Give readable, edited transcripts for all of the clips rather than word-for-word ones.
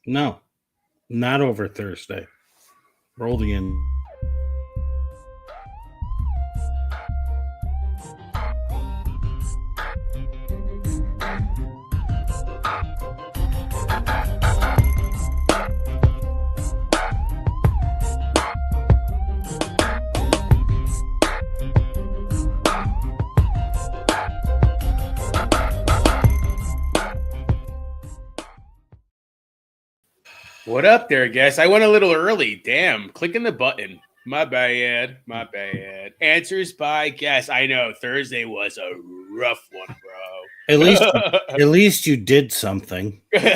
No, not over Thursday. Roll the in. What up there, guys? I went a little early. Damn, clicking the button. My bad. My bad. Answers by guess. I know Thursday was a rough one, At bro. least you did something. Bro,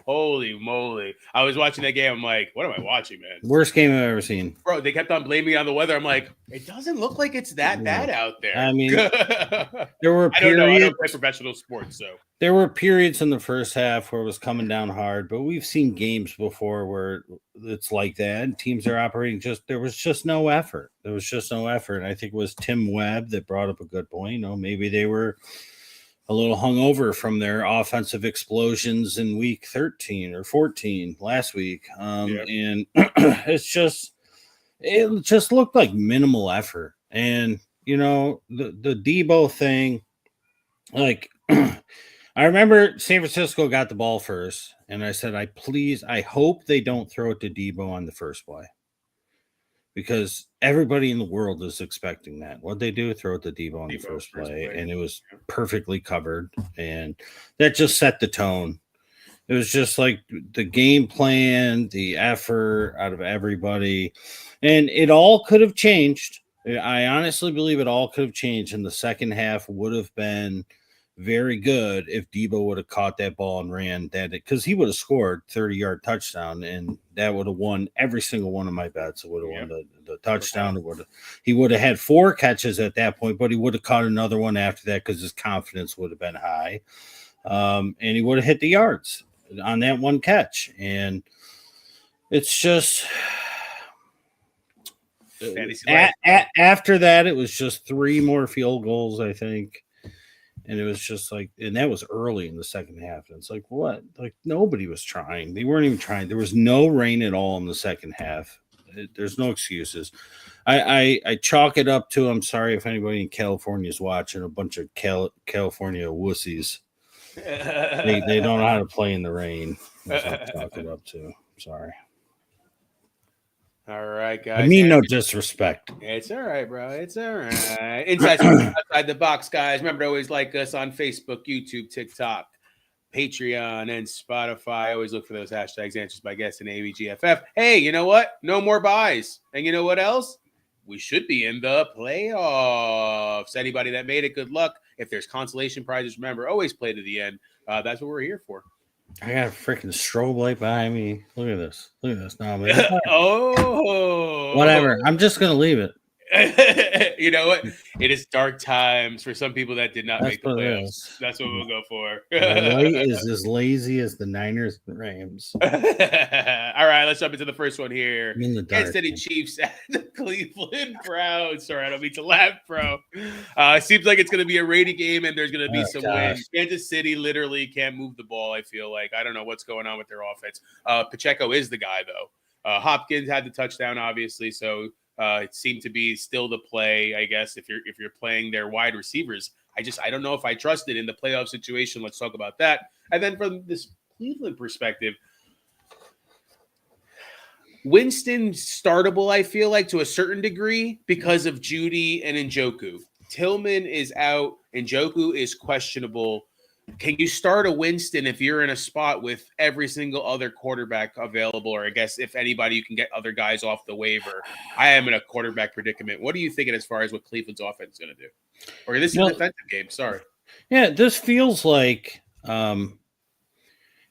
holy moly! I was watching that game. I'm like, what am I watching, man? Worst game I've ever seen. Bro, they kept on blaming me on the weather. I'm like, it doesn't look like it's that bad out there. I mean, there were I don't know. I periods. don't play professional sports, so There were periods in the first half where it was coming down hard, but we've seen games before where it's like that. And teams are operating there was just no effort. There was just no effort. And I think it was Tim Webb that brought up a good point. Maybe they were a little hungover from their offensive explosions in week 13 or 14 last week. And it just looked like minimal effort. And, the Debo thing, like, I remember San Francisco got the ball first, and I said, I hope they don't throw it to Debo on the first play, because everybody in the world is expecting that. What they do, throw it to Debo on the first play, and it was perfectly covered, and that just set the tone. It was just like the game plan, the effort out of everybody, and it all could have changed. I honestly believe it all could have changed, and the second half would have been very good if Debo would have caught that ball and ran that, because he would have scored 30-yard touchdown, and that would have won every single one of my bets. It would have won the touchdown. He would have had 4 catches at that point, but he would have caught another one after that because his confidence would have been high, and he would have hit the yards on that one catch. And it's just after that, it was just 3 more field goals, I think. And it was just like, and that was early in the second half. And it's like, what? Like, nobody was trying. They weren't even trying. There was no rain at all in the second half. There's no excuses. I chalk it up to, I'm sorry if anybody in California is watching, a bunch of California wussies. They don't know how to play in the rain. That's what I chalk it up to. Sorry. All right, guys. I mean, no disrespect. It's all right, bro. It's all right. Outside the box, guys. Remember to always like us on Facebook, YouTube, TikTok, Patreon, and Spotify. Always look for those hashtags, Answers by Guess, and ABGFF. Hey, you know what? No more buys. And you know what else? We should be in the playoffs. Anybody that made it, good luck. If there's consolation prizes, remember, always play to the end. That's what we're here for. I got a freaking strobe light behind me. Look at this. Look at this. No, man. Oh. Whatever. I'm just going to leave it. You know what? It is dark times for some people that did not make the playoffs. That's what we'll go for. The light is as lazy as the Niners and Rams. All right, let's jump into the first one here. I'm in the dark. Kansas City Chiefs at the Cleveland Browns. Sorry, I don't mean to laugh, bro. It seems like it's going to be a rainy game, and there's going to be some wins. Kansas City literally can't move the ball, I feel like. I don't know what's going on with their offense. Pacheco is the guy, though. Hopkins had the touchdown, obviously, so it seemed to be still the play, I guess, if you're playing their wide receivers. I don't know if I trust it in the playoff situation. Let's talk about that. And then from this Cleveland perspective, Winston startable, I feel like, to a certain degree because of Judy and Njoku. Tillman is out. Njoku is questionable. Can you start a Winston if you're in a spot with every single other quarterback available, or I guess if anybody you can get other guys off the waiver? I am in a quarterback predicament. What are you thinking as far as what Cleveland's offense is going to do? Or this is a defensive game. Sorry. Yeah, this feels like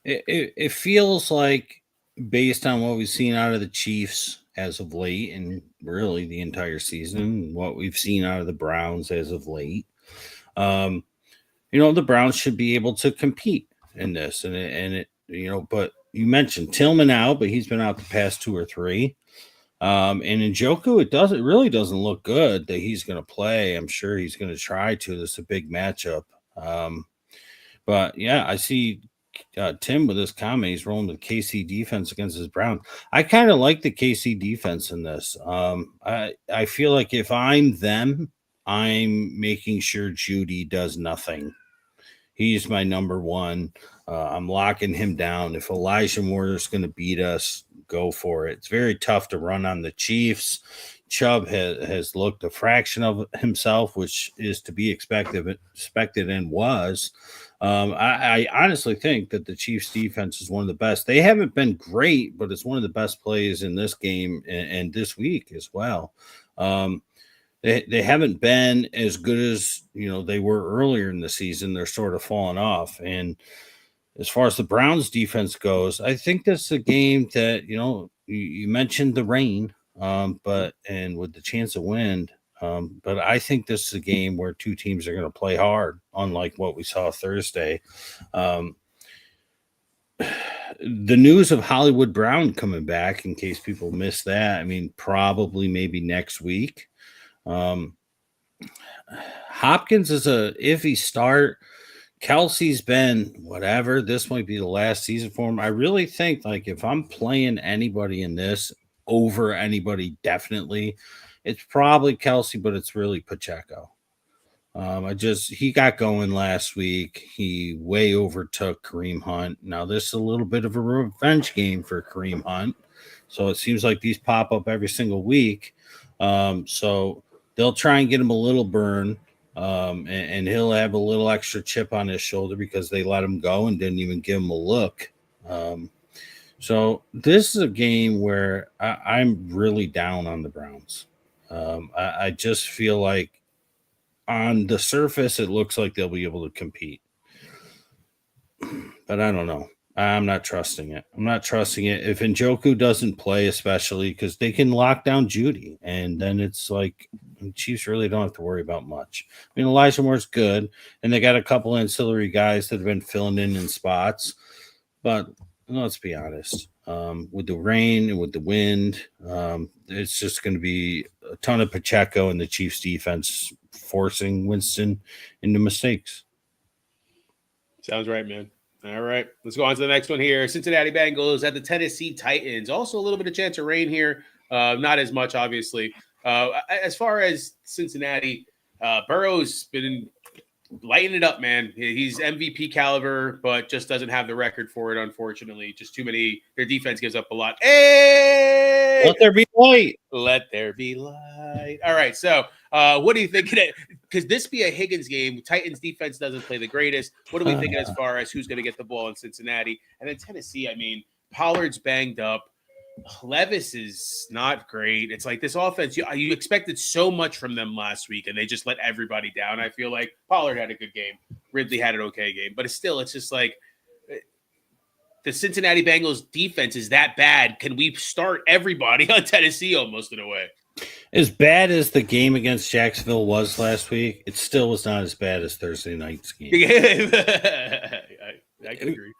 it feels like, based on what we've seen out of the Chiefs as of late, and really the entire season, what we've seen out of the Browns as of late, the Browns should be able to compete in this. But you mentioned Tillman out, but he's been out the past 2 or 3. And Njoku, it really doesn't look good that he's going to play. I'm sure he's going to try to. This is a big matchup. But yeah, I see Tim with his comment, he's rolling the KC defense against his Brown. I kind of like the KC defense in this. I feel like if I'm them, I'm making sure Judy does nothing. He's my number one. I'm locking him down. If Elijah Moore is going to beat us, go for it. It's very tough to run on the Chiefs. Chubb has looked a fraction of himself, which is to be expected and was. I honestly think that the Chiefs defense is one of the best. They haven't been great, but it's one of the best plays in this game and this week as well. They haven't been as good as they were earlier in the season. They're sort of falling off. And as far as the Browns defense goes, I think this is a game that you mentioned the rain, but with the chance of wind. But I think this is a game where two teams are going to play hard, unlike what we saw Thursday. The news of Hollywood Brown coming back, in case people missed that, I mean, probably maybe next week. Hopkins is a iffy start. Kelsey's been whatever. This might be the last season for him. I really think, like, if I'm playing anybody in this over anybody, definitely, it's probably Kelsey, but it's really Pacheco. He got going last week. He way overtook Kareem Hunt. Now, this is a little bit of a revenge game for Kareem Hunt. So it seems like these pop up every single week. So they'll try and get him a little burn. And he'll have a little extra chip on his shoulder because they let him go and didn't even give him a look. So this is a game where I'm really down on the Browns. I just feel like on the surface, it looks like they'll be able to compete. But I don't know. I'm not trusting it. If Njoku doesn't play, especially because they can lock down Judy, and then it's like the Chiefs really don't have to worry about much. I mean, Elijah Moore's good, and they got a couple ancillary guys that have been filling in spots. But let's be honest, with the rain and with the wind, it's just going to be a ton of Pacheco and the Chiefs defense forcing Winston into mistakes. Sounds right, man. All right, let's go on to the next one here. Cincinnati Bengals at the Tennessee Titans. Also a little bit of chance of rain here. Not as much, obviously. As far as Cincinnati, Burrow's been lighting it up, man. He's MVP caliber, but just doesn't have the record for it, unfortunately. Just too many. Their defense gives up a lot. Hey! Let there be light. Let there be light. All right, so what do you think? Because this be a Higgins game. Titans defense doesn't play the greatest. What are we thinking as far as who's going to get the ball in Cincinnati? And then Tennessee, I mean, Pollard's banged up. Levis is not great. It's like this offense, you expected so much from them last week, and they just let everybody down. I feel like Pollard had a good game. Ridley had an okay game. But it's just like the Cincinnati Bengals defense is that bad. Can we start everybody on Tennessee almost in a way? As bad as the game against Jacksonville was last week, it still was not as bad as Thursday night's game. I can agree.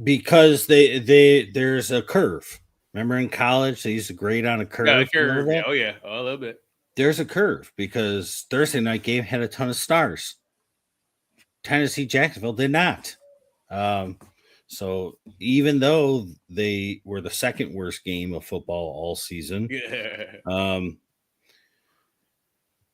Because there's a curve. Remember in college, they used to grade on a curve? Yeah, Oh, yeah. Oh, a little bit. There's a curve because Thursday night game had a ton of stars. Tennessee Jacksonville did not. So even though they were the second worst game of football all season,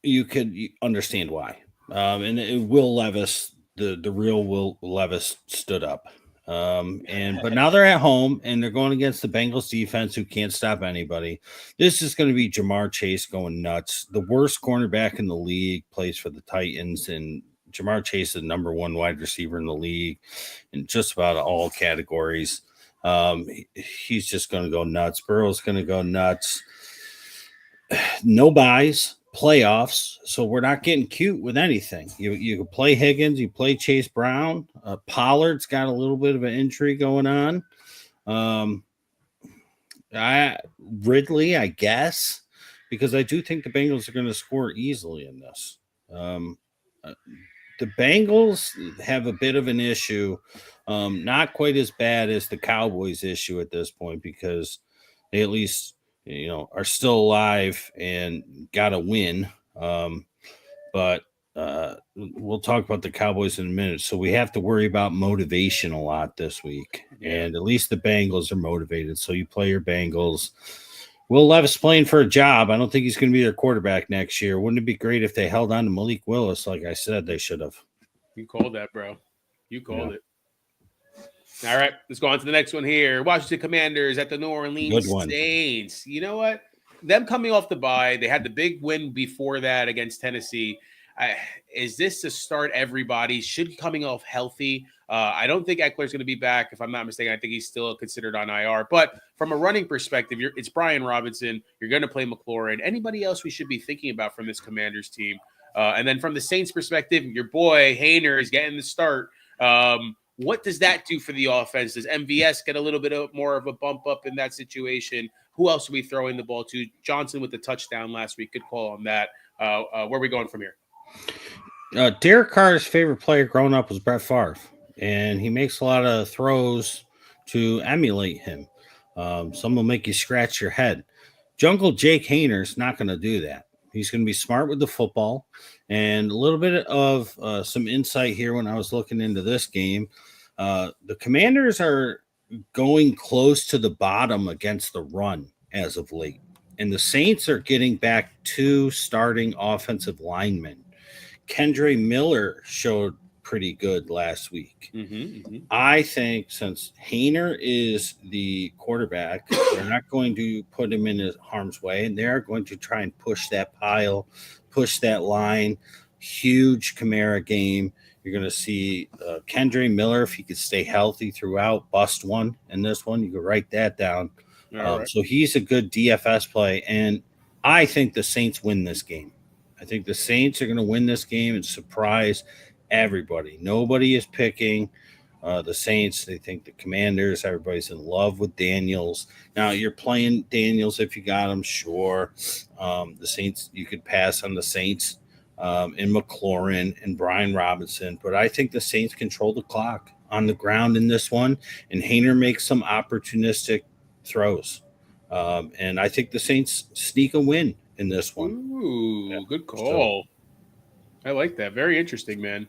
you could understand why. And Will Levis, the real Will Levis, stood up. But now they're at home and they're going against the Bengals defense who can't stop anybody. This is going to be Jamar Chase going nuts. The worst cornerback in the league plays for the Titans, and Jamar Chase is the number one wide receiver in the league in just about all categories. He's just going to go nuts. Burrow's going to go nuts. No buys. Playoffs, so we're not getting cute with anything. You can play Higgins, you play Chase Brown. Pollard's got a little bit of an injury going on. Ridley, I guess, because I do think the Bengals are going to score easily in this. The Bengals have a bit of an issue, not quite as bad as the Cowboys issue at this point, because they at least are still alive and got a win. But we'll talk about the Cowboys in a minute. So we have to worry about motivation a lot this week. Yeah. And at least the Bengals are motivated. So you play your Bengals. Will Levis playing for a job. I don't think he's going to be their quarterback next year. Wouldn't it be great if they held on to Malik Willis like I said they should have? You called that, bro. You called it. All right, let's go on to the next one here. Washington Commanders at the New Orleans Saints. You know what? Them coming off the bye, they had the big win before that against Tennessee. Is this to start everybody? Should coming off healthy? I don't think Eckler's going to be back. If I'm not mistaken, I think he's still considered on IR. But from a running perspective, it's Brian Robinson. You're going to play McLaurin. Anybody else we should be thinking about from this Commanders team? And then from the Saints perspective, your boy Haener is getting the start. What does that do for the offense? Does MVS get a little bit more of a bump up in that situation? Who else are we throwing the ball to? Johnson with the touchdown last week. Good call on that. Where are we going from here? Derek Carr's favorite player growing up was Brett Favre, and he makes a lot of throws to emulate him. Some will make you scratch your head. Jungle Jake Haener's not going to do that. He's going to be smart with the football. And a little bit of some insight here when I was looking into this game. The Commanders are going close to the bottom against the run as of late. And the Saints are getting back 2 starting offensive linemen. Kendre Miller showed pretty good last week. I think since Haener is the quarterback, they're not going to put him in harm's way, and they're going to try and push that pile, push that line. Huge Kamara game. You're going to see Kendre Miller, if he could stay healthy throughout, bust one in this one. You could write that down. Right. So he's a good DFS play, and I think the Saints win this game. I think the Saints are going to win this game and surprise everybody. Nobody is picking the Saints. They think the Commanders. Everybody's in love with Daniels. Now, you're playing Daniels if you got him, sure. The Saints, you could pass on the Saints and McLaurin and Brian Robinson. But I think the Saints control the clock on the ground in this one, and Haener makes some opportunistic throws. And I think the Saints sneak a win in this one. Ooh, good call. I like that. Very interesting, man.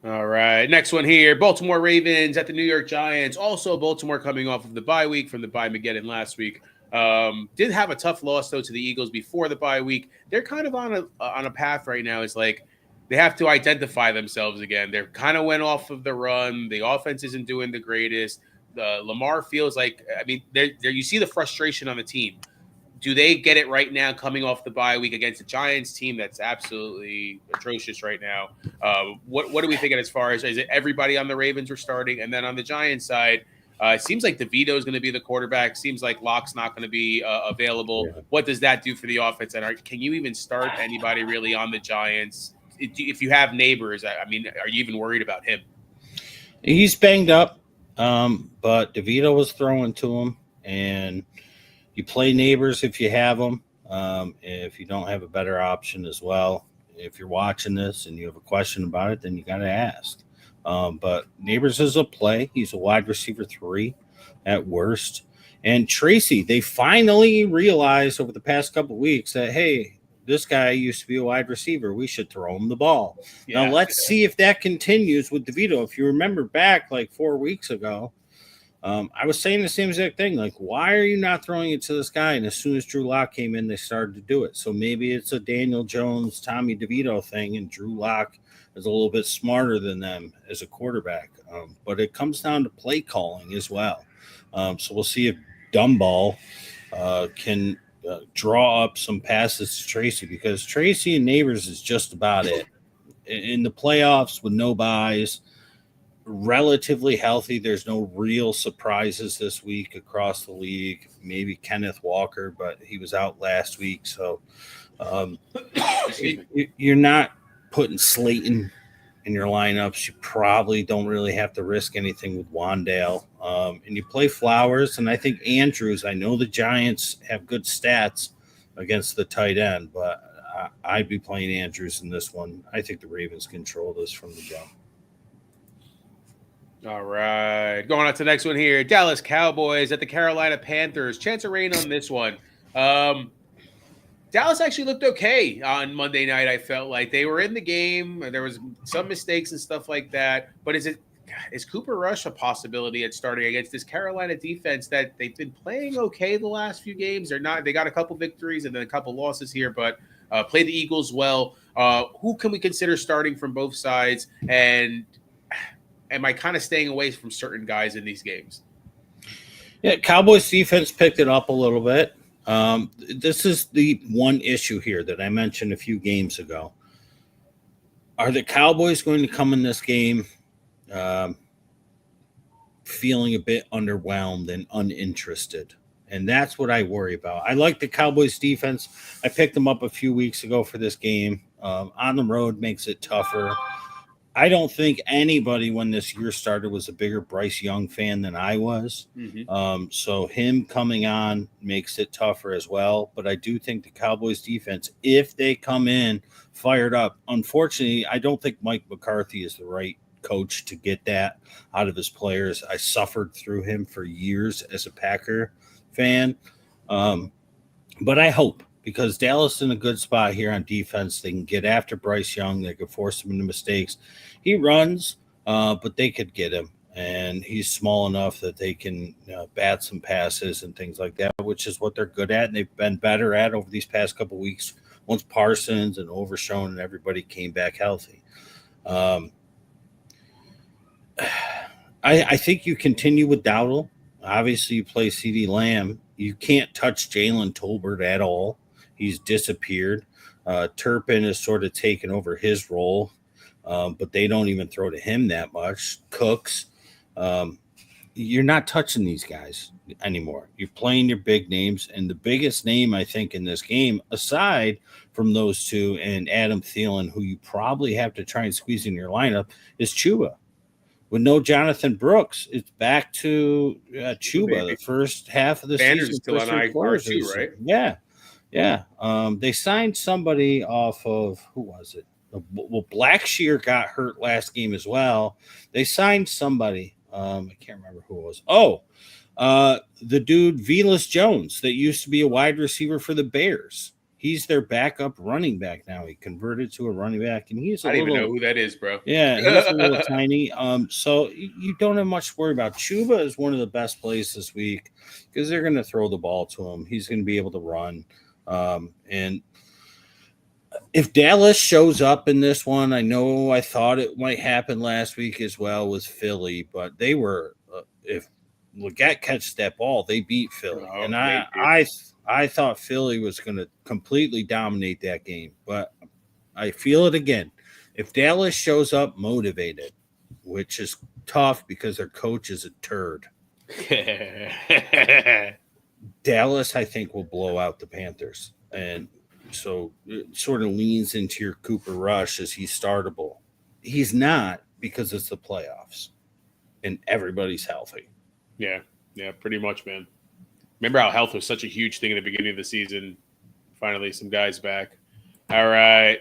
All right. Next one here. Baltimore Ravens at the New York Giants. Also, Baltimore coming off of the bye week from the bye Mageddon last week. Did have a tough loss, though, to the Eagles before the bye week. They're kind of on a path right now. It's like they have to identify themselves again. They kind of went off of the run. The offense isn't doing the greatest. Lamar feels like, I mean, there you see the frustration on the team. Do they get it right now coming off the bye week against the Giants team that's absolutely atrocious right now? What are we thinking as far as, is it everybody on the Ravens are starting? And then on the Giants side, it seems like DeVito is going to be the quarterback. Seems like Locke's not going to be available. Yeah. What does that do for the offense? And can you even start anybody really on the Giants? If you have Neighbors, I mean, are you even worried about him? He's banged up, but DeVito was throwing to him, and you play Neighbors if you have them. If you don't have a better option as well, if you're watching this and you have a question about it, then you got to ask. But Neighbors is a play. He's a wide receiver 3 at worst. And Tracy, they finally realized over the past couple of weeks that, hey, this guy used to be a wide receiver. We should throw him the ball. Yeah, now, let's see if that continues with DeVito. If you remember back like 4 weeks ago, I was saying the same exact thing. Like, why are you not throwing it to this guy? And as soon as Drew Lock came in, they started to do it. So maybe it's a Daniel Jones, Tommy DeVito thing, and Drew Lock is a little bit smarter than them as a quarterback. But it comes down to play calling as well. So we'll see if Dumball can draw up some passes to Tracy, because Tracy and Neighbors is just about it. In the playoffs with no buys, relatively healthy. There's no real surprises this week across the league. Maybe Kenneth Walker, but he was out last week. So you're not putting Slayton in your lineups. You probably don't really have to risk anything with Wandale. And you play Flowers, and I think Andrews, I know the Giants have good stats against the tight end, but I'd be playing Andrews in this one. I think the Ravens control this from the jump. All right. Going on to the next one here. Dallas Cowboys at the Carolina Panthers. Chance of rain on this one. Dallas actually looked okay on Monday night. I felt like they were in the game. There was some mistakes and stuff like that. But is Cooper Rush a possibility at starting against this Carolina defense that they've been playing okay the last few games? They're not. They got a couple victories and then a couple losses here, but played the Eagles well. Who can we consider starting from both sides? And am I kind of staying away from certain guys in these games? Yeah, Cowboys defense picked it up a little bit. This is the one issue here that I mentioned a few games ago. Are the Cowboys going to come in this game feeling a bit underwhelmed and uninterested? And that's what I worry about. I like the Cowboys defense. I picked them up a few weeks ago for this game. On the road makes it tougher. I don't think anybody when this year started was a bigger Bryce Young fan than I was. Mm-hmm. So him coming on makes it tougher as well. But I do think the Cowboys defense, if they come in fired up, unfortunately, I don't think Mike McCarthy is the right coach to get that out of his players. I suffered through him for years as a Packer fan. But I hope, because Dallas is in a good spot here on defense. They can get after Bryce Young. They could force him into mistakes. He runs, but they could get him. And he's small enough that they can bat some passes and things like that, which is what they're good at. And they've been better at over these past couple of weeks once Parsons and Overshown and everybody came back healthy. I think you continue with Dowdle. Obviously, you play CeeDee Lamb. You can't touch Jalen Tolbert at all. He's disappeared. Turpin has sort of taken over his role, but they don't even throw to him that much. Cooks, you're not touching these guys anymore. You're playing your big names, and the biggest name, I think, in this game, aside from those two and Adam Thielen, who you probably have to try and squeeze in your lineup, is Chuba. With no Jonathan Brooks, it's back to Chuba the first half of the Sanders season. Is still on IR too, right? Yeah. Yeah. They signed somebody off of, who was it? Well, Blackshear got hurt last game as well. They signed somebody. I can't remember who it was. Oh, the dude Velus Jones that used to be a wide receiver for the Bears. He's their backup running back now. He converted to a running back, and he's I don't even know who that is, bro. Yeah, he's a little tiny. So you don't have much to worry about. Chuba is one of the best plays this week because they're going to throw the ball to him. He's going to be able to run. And if Dallas shows up in this one, I know I thought it might happen last week as well with Philly, but they were if Leggett catches that ball, they beat Philly, and I thought Philly was going to completely dominate that game, but I feel it again. If Dallas shows up motivated, which is tough because their coach is a turd, Dallas, I think, will blow out the Panthers. And so it sort of leans into your Cooper Rush as he's startable. He's not, because it's the playoffs and everybody's healthy. Yeah, pretty much, man. Remember how health was such a huge thing in the beginning of the season? Finally, some guys back. All right.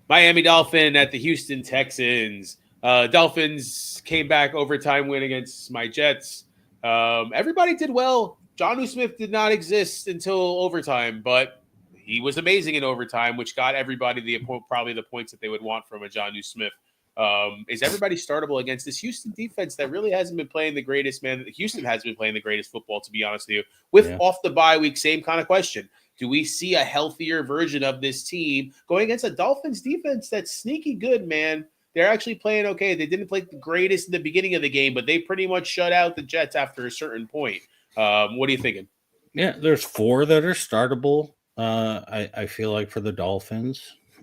Miami Dolphin at the Houston Texans. Dolphins came back overtime win against my Jets. Everybody did well. Jonnu Smith did not exist until overtime, but he was amazing in overtime, which got everybody probably the points that they would want from a Jonnu Smith. Is everybody startable against this Houston defense that really hasn't been playing the greatest, man? Houston hasn't been playing the greatest football, to be honest with you. With off the bye week, same kind of question. Do we see a healthier version of this team going against a Dolphins defense that's sneaky good, man? They're actually playing okay. They didn't play the greatest in the beginning of the game, but they pretty much shut out the Jets after a certain point. What are you thinking? Yeah, there's 4 that are startable. I feel like for the Dolphins,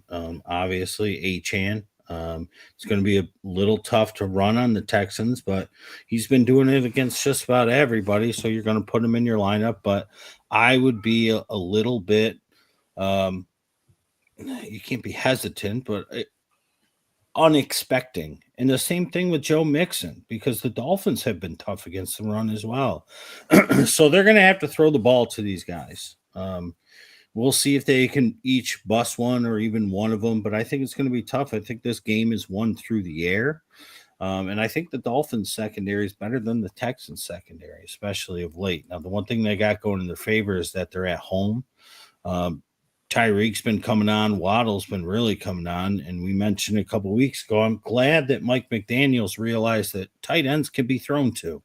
obviously Achane. It's going to be a little tough to run on the Texans, but he's been doing it against just about everybody. So you're going to put him in your lineup, but I would be a little bit, you can't be hesitant, but unexpecting. And the same thing with Joe Mixon, because the Dolphins have been tough against the run as well. So they're going to have to throw the ball to these guys. We'll see if they can each bust one or even one of them, but I think it's going to be tough. I think this game is won through the air. And I think the Dolphins secondary is better than the Texans secondary, especially of late. Now, the one thing they got going in their favor is that they're at home. Tyreek's been coming on. Waddle's been really coming on. And we mentioned a couple weeks ago, I'm glad that Mike McDaniels realized that tight ends can be thrown to.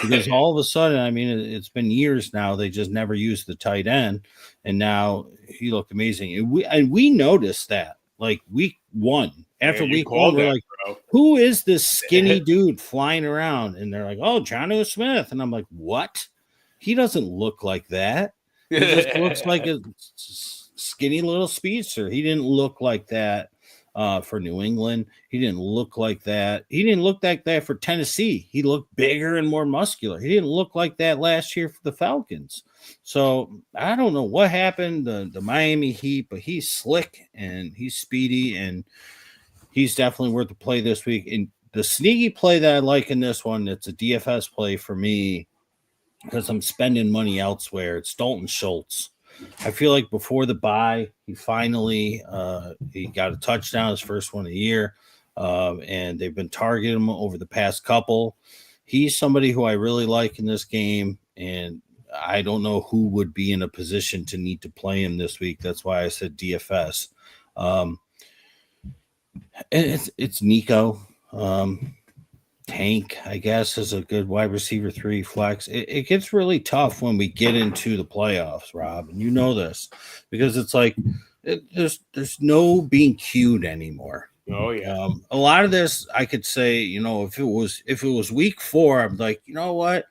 Because all of a sudden, I mean, it's been years now. They just never used the tight end. And now he looked amazing. And we noticed that like week 1. After week 1, we're like, who is this skinny dude flying around? And they're like, oh, Jonnu Smith. And I'm like, what? He doesn't look like that. He just looks like a skinny little speedster. He didn't look like that for New England. He didn't look like that. He didn't look like that for Tennessee. He looked bigger and more muscular. He didn't look like that last year for the Falcons. So I don't know what happened, the Miami Heat, but he's slick and he's speedy and he's definitely worth the play this week. And the sneaky play that I like in this one, it's a DFS play for me because I'm spending money elsewhere. It's Dalton Schultz. I feel like before the bye, he finally he got a touchdown, his first one of the year, and they've been targeting him over the past couple. He's somebody who I really like in this game, and I don't know who would be in a position to need to play him this week. That's why I said DFS. It's Nico. Tank, I guess, is a good wide receiver 3 flex. It gets really tough when we get into the playoffs, Rob, and you know this because it's like there's no being cued anymore. Oh yeah. A lot of this I could say, you know, if it was week 4, I'm like, you know what?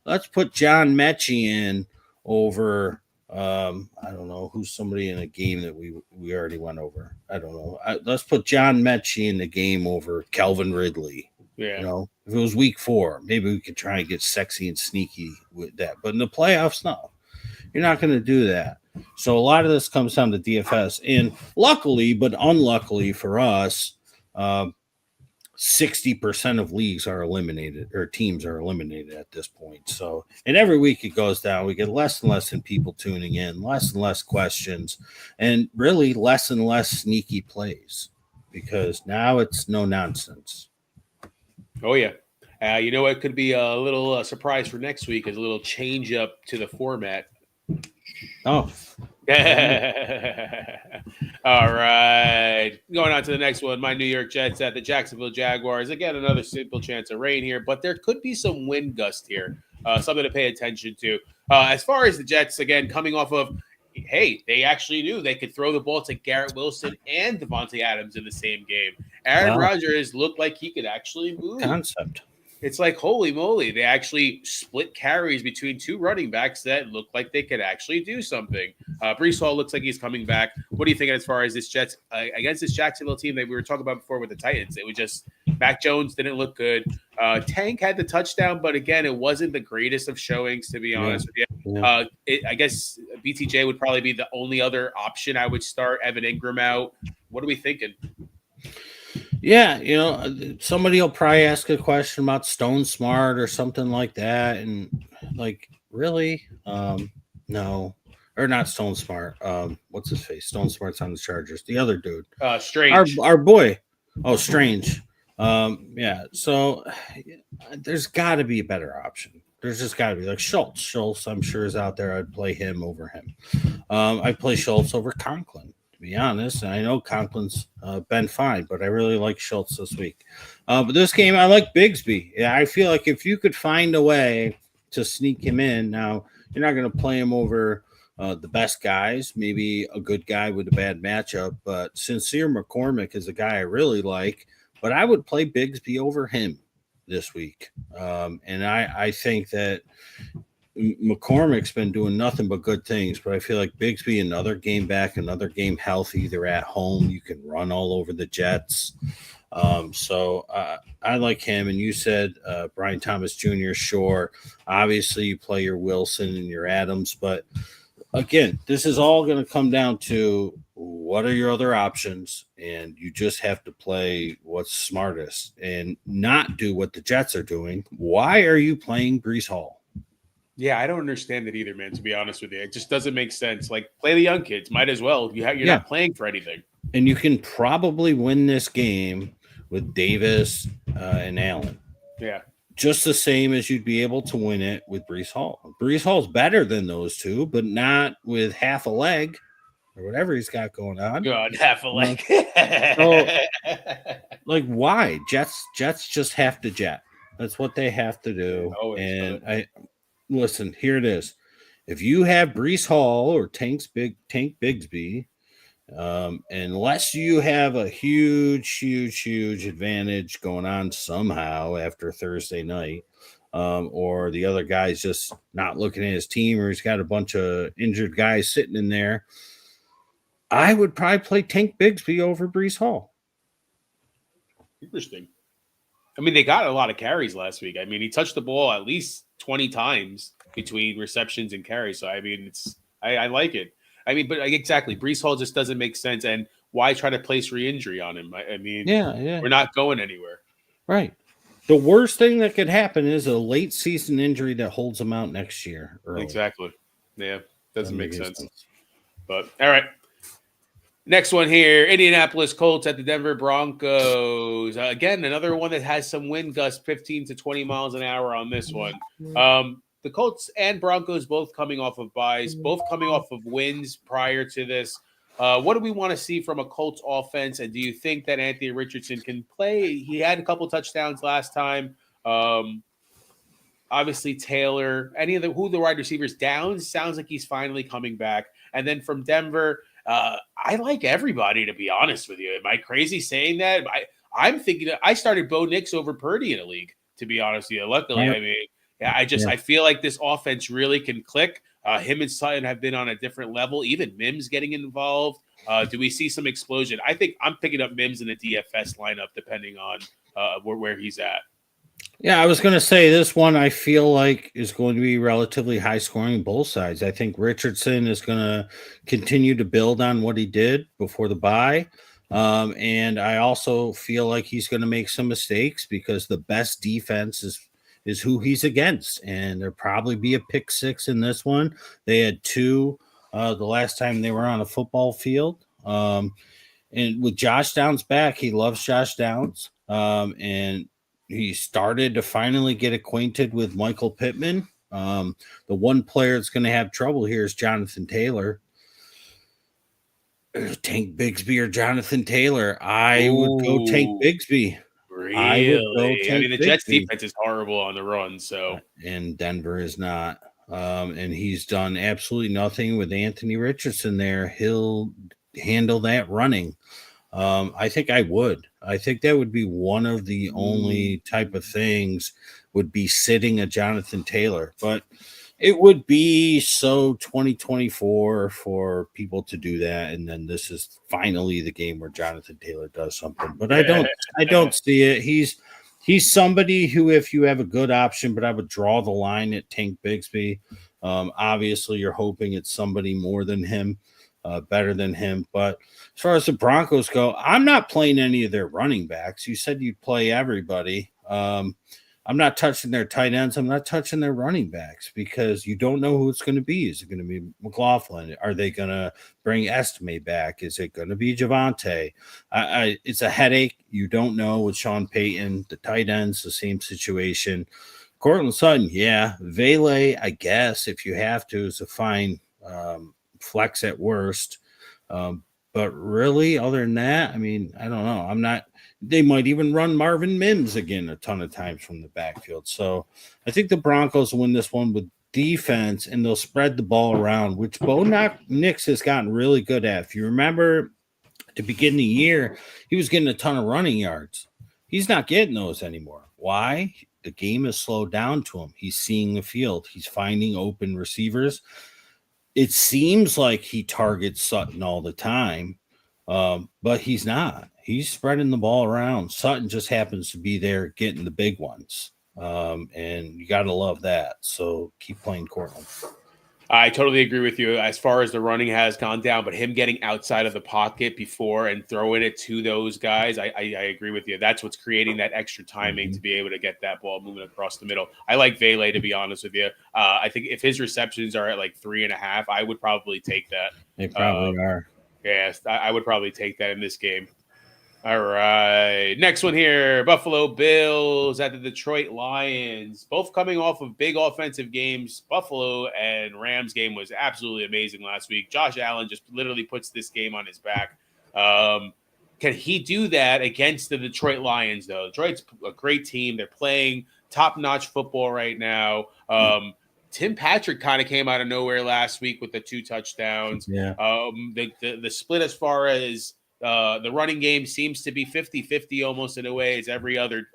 Let's put John Mechie in over I don't know who's somebody in a game that we already went over. I don't know. Let's put John Mechie in the game over Calvin Ridley. Yeah. You know, if it was week 4, maybe we could try and get sexy and sneaky with that. But in the playoffs, no, you're not going to do that. So a lot of this comes down to DFS. And luckily, but unluckily for us, 60% of leagues are eliminated or teams are eliminated at this point. So, and every week it goes down. We get less and less people tuning in, less and less questions, and really less and less sneaky plays because now it's no nonsense. Oh, yeah. You know what could be a little surprise for next week is a little change up to the format. Oh. All right. Going on to the next one. My New York Jets at the Jacksonville Jaguars. Again, another simple chance of rain here, but there could be some wind gust here. Something to pay attention to. As far as the Jets, again, coming off of, hey, they actually knew they could throw the ball to Garrett Wilson and Devontae Adams in the same game. Aaron Rodgers looked like he could actually move. Concept. It's like, holy moly, they actually split carries between 2 running backs that look like they could actually do something. Breece Hall looks like he's coming back. What are you thinking as far as this Jets against this Jacksonville team that we were talking about before with the Titans? It was just Mac Jones didn't look good. Tank had the touchdown, but again, it wasn't the greatest of showings, to be honest with you. Yeah. I guess BTJ would probably be the only other option I would start. Evan Ingram out. What are we thinking? Yeah, you know, somebody will probably ask a question about Stone Smart or something like that. And like, really? No. Or not Stone Smart. What's his face? Stone Smart's on the Chargers. The other dude. Strange. Our boy. Oh, Strange. Yeah. So there's got to be a better option. There's just got to be like Schultz. Schultz, I'm sure, is out there. I'd play him over him. I'd play Schultz over Conklin, to be honest. And I know Conklin's been fine, but I really like Schultz this week. But this game, I like Bigsby. Yeah, I feel like if you could find a way to sneak him in, now you're not going to play him over the best guys, maybe a good guy with a bad matchup. But Sincere McCormick is a guy I really like, but I would play Bigsby over him this week. And I think that McCormick's been doing nothing but good things, but I feel like Bigsby, another game back, another game healthy. They're at home. You can run all over the Jets. So I like him. And you said Brian Thomas Jr., sure. Obviously, you play your Wilson and your Adams. But, again, this is all going to come down to what are your other options, and you just have to play what's smartest and not do what the Jets are doing. Why are you playing Breece Hall? Yeah, I don't understand it either, man, to be honest with you. It just doesn't make sense. Like, play the young kids. Might as well. You're not playing for anything. And you can probably win this game with Davis and Allen. Yeah. Just the same as you'd be able to win it with Breece Hall. Breece Hall's better than those two, but not with half a leg. or whatever he's got going on. God, half a leg. Like, why? Jets just have to jet. That's what they have to do. Always, and I listen, here it is. If you have Breece Hall or Tank Bigsby, unless you have a huge advantage going on somehow after Thursday night, or the other guy's just not looking at his team, or he's got a bunch of injured guys sitting in there, I would probably play Tank Bigsby over Breece Hall. Interesting. I mean, they got a lot of carries last week. I mean, he touched the ball at least 20 times between receptions and carries. So, I mean, I like it. I mean, but exactly, Breece Hall just doesn't make sense. And why try to place re-injury on him? I mean, we're not going anywhere. Right. The worst thing that could happen is a late season injury that holds him out next year. Early. Exactly. Yeah, doesn't make sense. But all right. Next one here, Indianapolis Colts at the Denver Broncos. Again, another one that has some wind gusts, 15 to 20 miles an hour on this one. The Colts and Broncos both coming off of buys, both coming off of wins prior to this. What do we want to see from a Colts offense? And do you think that Anthony Richardson can play? He had a couple touchdowns last time. Obviously, Taylor, who the wide receivers down, sounds like he's finally coming back. And then from Denver, I like everybody, to be honest with you. Am I crazy saying that? I'm thinking I started Bo Nix over Purdy in a league, to be honest with you. Luckily, I mean, I feel like this offense really can click. Him and Sutton have been on a different level. Even Mims getting involved. Do we see some explosion? I think I'm picking up Mims in the DFS lineup, depending on where he's at. Yeah, I was going to say this one I feel like is going to be relatively high scoring both sides. I think Richardson is going to continue to build on what he did before the bye. And I also feel like he's going to make some mistakes because the best defense is who he's against. And there'll probably be a pick six in this one. They had two the last time they were on a football field. And with Josh Downs back, he loves Josh Downs. And he started to finally get acquainted with Michael Pittman. The one player that's going to have trouble here is Jonathan Taylor. Tank Bigsby or Jonathan Taylor. I would go Tank Bigsby. Really? I mean, the Jets defense is horrible on the run, so. And Denver is not. And he's done absolutely nothing with Anthony Richardson there. He'll handle that running. I think I would. I think that would be one of the only type of things would be sitting a Jonathan Taylor, but it would be so 2024 for people to do that. And then this is finally the game where Jonathan Taylor does something, but I don't see it. He's somebody who, if you have a good option, but I would draw the line at Tank Bigsby. Obviously you're hoping it's somebody more than him. Better than him. But as far as the Broncos go, I'm not playing any of their running backs. You said you'd play everybody. I'm not touching their tight ends. I'm not touching their running backs because you don't know who it's going to be. Is it going to be McLaughlin? Are they going to bring Estime back? Is it going to be Javonte? It's a headache. You don't know with Sean Payton. The tight ends, the same situation. Courtland Sutton, yeah. Vele, I guess, if you have to, is a fine flex at worst. But really, other than that, I mean, I don't know. They might even run Marvin Mims again a ton of times from the backfield. So I think the Broncos win this one with defense, and they'll spread the ball around, which Bo Nix has gotten really good at. If you remember at the beginning of the year, he was getting a ton of running yards. He's not getting those anymore. Why? The game has slowed down to him. He's seeing the field. He's finding open receivers. It seems like he targets Sutton all the time, but he's not. He's spreading the ball around. Sutton just happens to be there getting the big ones, and you got to love that. So keep playing Courtland. I totally agree with you as far as the running has gone down, but him getting outside of the pocket before and throwing it to those guys, I agree with you. That's what's creating that extra timing to be able to get that ball moving across the middle. I like Vele, to be honest with you. I think if his receptions are at like 3.5, I would probably take that. They probably are. Yes, I would probably take that in this game. All right. Next one here. Buffalo Bills at the Detroit Lions. Both coming off of big offensive games. Buffalo and Rams game was absolutely amazing last week. Josh Allen just literally puts this game on his back. Can he do that against the Detroit Lions, though? Detroit's a great team. They're playing top-notch football right now. Tim Patrick kind of came out of nowhere last week with the 2 touchdowns. Yeah. The split as far as the running game seems to be 50-50 almost in a way. It's every other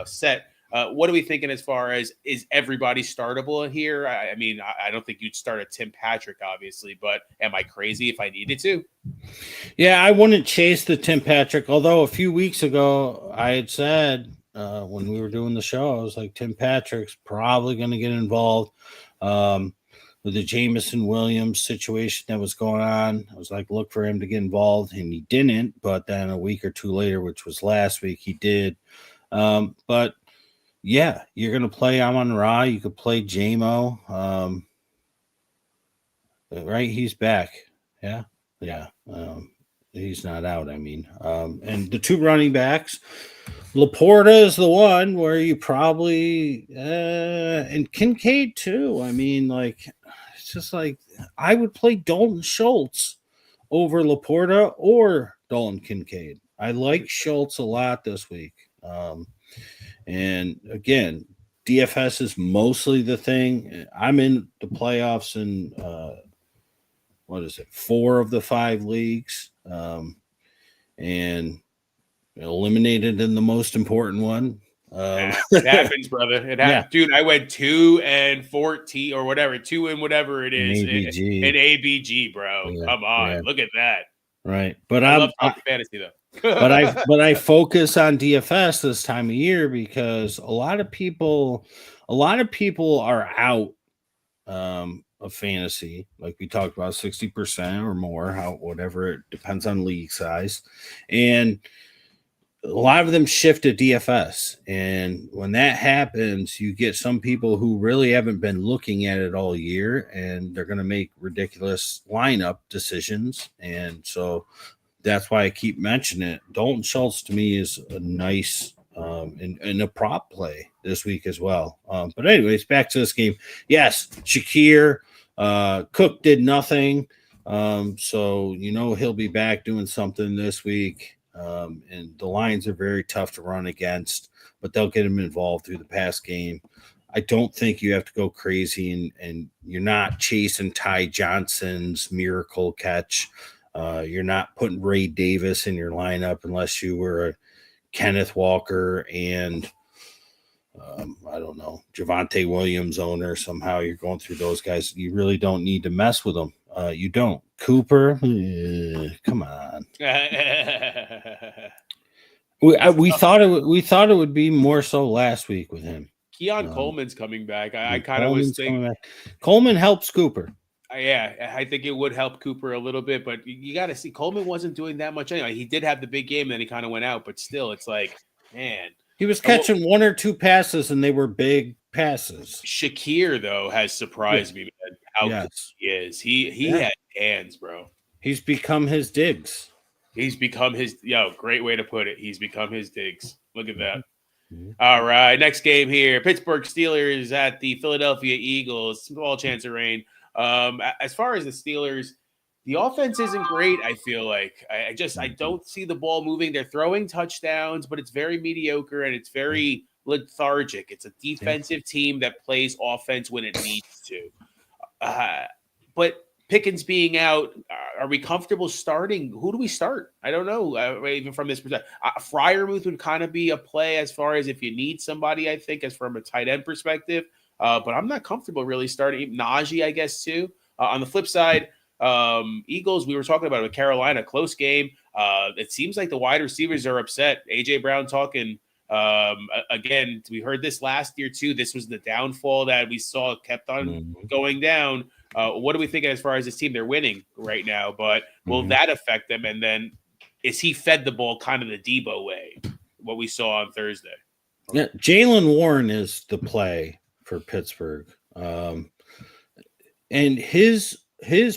set. What are we thinking as far as is everybody startable here? I mean, I don't think you'd start a Tim Patrick, obviously, but am I crazy if I needed to? Yeah, I wouldn't chase the Tim Patrick, although a few weeks ago I had said when we were doing the show, I was like, Tim Patrick's probably going to get involved with the Jameson Williams situation that was going on. I was like, look for him to get involved, and he didn't. But then a week or two later, which was last week, he did. But yeah, you're going to play Amon-Ra. You could play JMO. Right? He's back. Yeah. Yeah. He's not out. I mean, and the 2 running backs, Laporta is the one where you probably, and Kincaid too. I mean, like, it's just like, I would play Dalton Schultz over Laporta or Dalton Kincaid. I like Schultz a lot this week. And again, DFS is mostly the thing. I'm in the playoffs in, 4 of the 5 leagues, and eliminated in the most important one. It happens, brother. It happens. Yeah. Dude, I went 2 and 14 or whatever, 2 and whatever it is in ABG, bro. Yeah, come on, look at that. Right, but I love fantasy though. but I focus on DFS this time of year because a lot of people are out of fantasy, like we talked about, 60% or more, whatever, it depends on league size, and a lot of them shift to DFS. And when that happens, you get some people who really haven't been looking at it all year, and they're going to make ridiculous lineup decisions. And so that's why I keep mentioning it. Dalton Schultz to me is a nice and a prop play this week as well. But anyways, back to this game. Yes, Shakir, Cook did nothing. So, he'll be back doing something this week. And the Lions are very tough to run against, but they'll get him involved through the pass game. I don't think you have to go crazy, and you're not chasing Ty Johnson's miracle catch. You're not putting Ray Davis in your lineup unless you were a Kenneth Walker and I don't know, Javonte Williams owner. Somehow you're going through those guys. You really don't need to mess with them. You don't. Cooper, come on. we thought it would be more so last week with him. Keon Coleman's coming back. I kind of was thinking Coleman helps Cooper. Yeah, I think it would help Cooper a little bit, but you got to see Coleman wasn't doing that much anyway. He did have the big game, then he kind of went out, but still, it's like, man. He was catching 1 or 2 passes, and they were big passes. Shakir, though, has surprised me, man, how good he is. He had hands, bro. He's become his Diggs. He's become his great way to put it. He's become his Diggs. Look at that. Mm-hmm. All right, next game here. Pittsburgh Steelers at the Philadelphia Eagles. Small chance of rain. As far as the Steelers, the offense isn't great. I feel like I don't see the ball moving. They're throwing touchdowns, but it's very mediocre and it's very lethargic. It's a defensive team that plays offense when it needs to. But Pickens being out, are we comfortable starting? Who do we start? I don't know. Even from this perspective, Freiermuth would kind of be a play as far as if you need somebody. I think as from a tight end perspective. But I'm not comfortable really starting Najee, I guess, too. On the flip side, Eagles, we were talking about it with Carolina, close game. It seems like the wide receivers are upset. A.J. Brown talking. Again, we heard this last year, too. This was the downfall that we saw kept on going down. What are we thinking as far as this team? They're winning right now, but will that affect them? And then is he fed the ball kind of the Debo way, what we saw on Thursday? Yeah, Jaylen Warren is the play for Pittsburgh. And his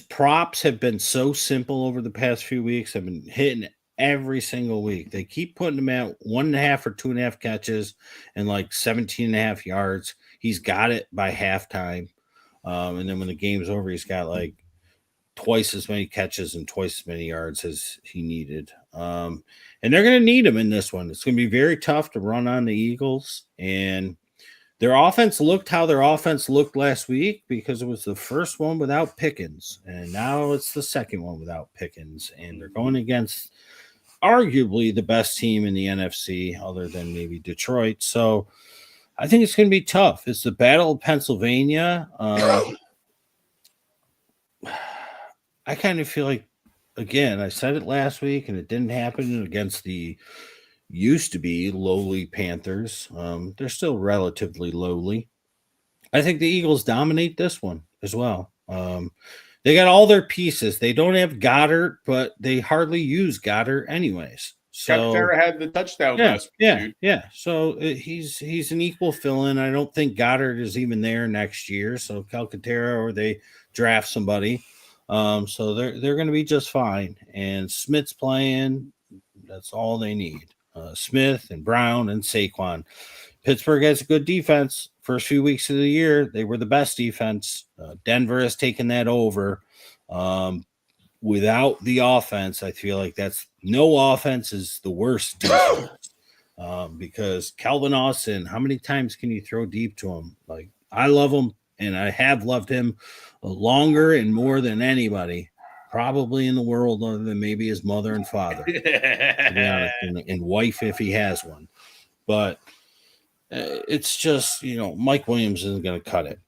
props have been so simple over the past few weeks. I've been hitting every single week. They keep putting him at 1.5 or 2.5 catches and like 17.5 yards. He's got it by halftime. And then when the game's over, he's got like twice as many catches and twice as many yards as he needed. And they're going to need him in this one. It's going to be very tough to run on the Eagles. And their offense looked how their offense looked last week because it was the first one without Pickens. And now it's the second one without Pickens. And they're going against arguably the best team in the NFC other than maybe Detroit. So I think it's going to be tough. It's the Battle of Pennsylvania. I kind of feel like, again, I said it last week and it didn't happen against the used to be lowly Panthers. They're still relatively lowly. I think the Eagles dominate this one as well. They got all their pieces. They don't have Goddard, but they hardly use Goddard anyways. So Capterra had the touchdown last week. Yeah. So he's an equal fill-in. I don't think Goddard is even there next year. So Calcaterra or they draft somebody. So they're going to be just fine. And Smith's playing. That's all they need. Smith and Brown and Saquon. Pittsburgh has a good defense. First few weeks of the year, they were the best defense. Denver has taken that over. Without the offense, I feel like no offense is the worst defense. Because Calvin Austin, how many times can you throw deep to him? Like, I love him, and I have loved him longer and more than anybody, probably in the world, other than maybe his mother and father, to be honest, and wife if he has one. But it's just, Mike Williams isn't going to cut it.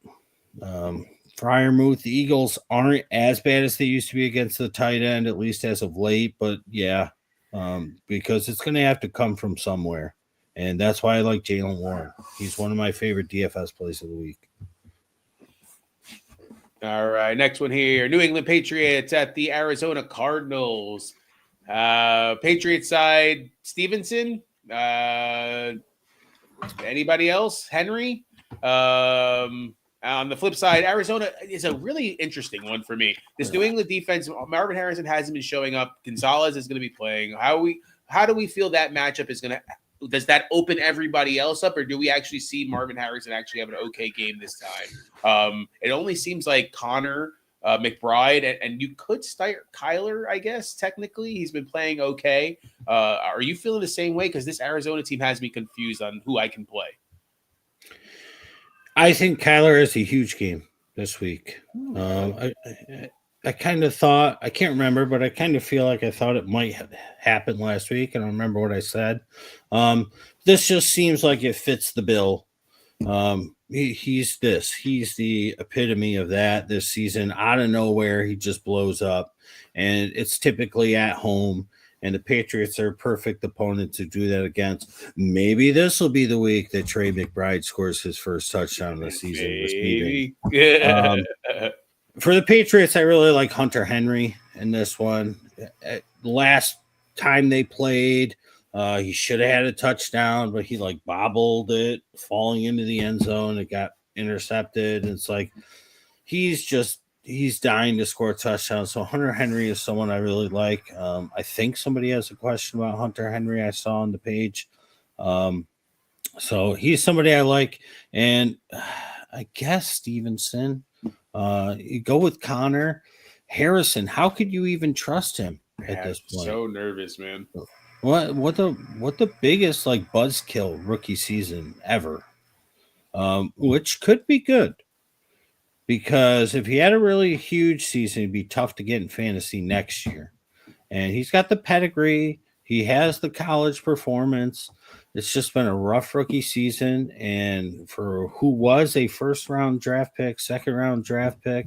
Freiermuth, the Eagles aren't as bad as they used to be against the tight end, at least as of late. But yeah, because it's going to have to come from somewhere. And that's why I like Jaylen Warren. He's one of my favorite DFS plays of the week. All right, next one here. New England Patriots at the Arizona Cardinals. Patriots side, Stevenson. Anybody else? Henry. On the flip side, Arizona is a really interesting one for me. This New England defense, Marvin Harrison hasn't been showing up. Gonzalez is going to be playing. How do we feel that matchup is going to? Does that open everybody else up, or do we actually see Marvin Harrison actually have an okay game this time? It only seems like Connor McBride, and you could start Kyler, I guess. Technically, he's been playing okay. Are you feeling the same way? Because this Arizona team has me confused on who I can play. I think Kyler has a huge game this week. I kind of thought, I can't remember, but I kind of feel like I thought it might have happened last week. I don't remember what I said. This just seems like it fits the bill. He's the epitome of that this season. Out of nowhere, he just blows up, and it's typically at home. And the Patriots are a perfect opponent to do that against. Maybe this will be the week that Trey McBride scores his first touchdown of the season. For the Patriots, I really like Hunter Henry in this one. Last time they played, he should have had a touchdown, but he bobbled it, falling into the end zone. It got intercepted. It's like he's dying to score a touchdown. So Hunter Henry is someone I really like. I think somebody has a question about Hunter Henry I saw on the page. So he's somebody I like. And I guess Stevenson. You go with Connor. Harrison, how could you even trust him at this point? So nervous, man. What the biggest buzzkill rookie season ever. Which could be good. Because if he had a really huge season, it'd be tough to get in fantasy next year. And he's got the pedigree. He has the college performance. It's just been a rough rookie season. And for who was a first-round draft pick, second-round draft pick,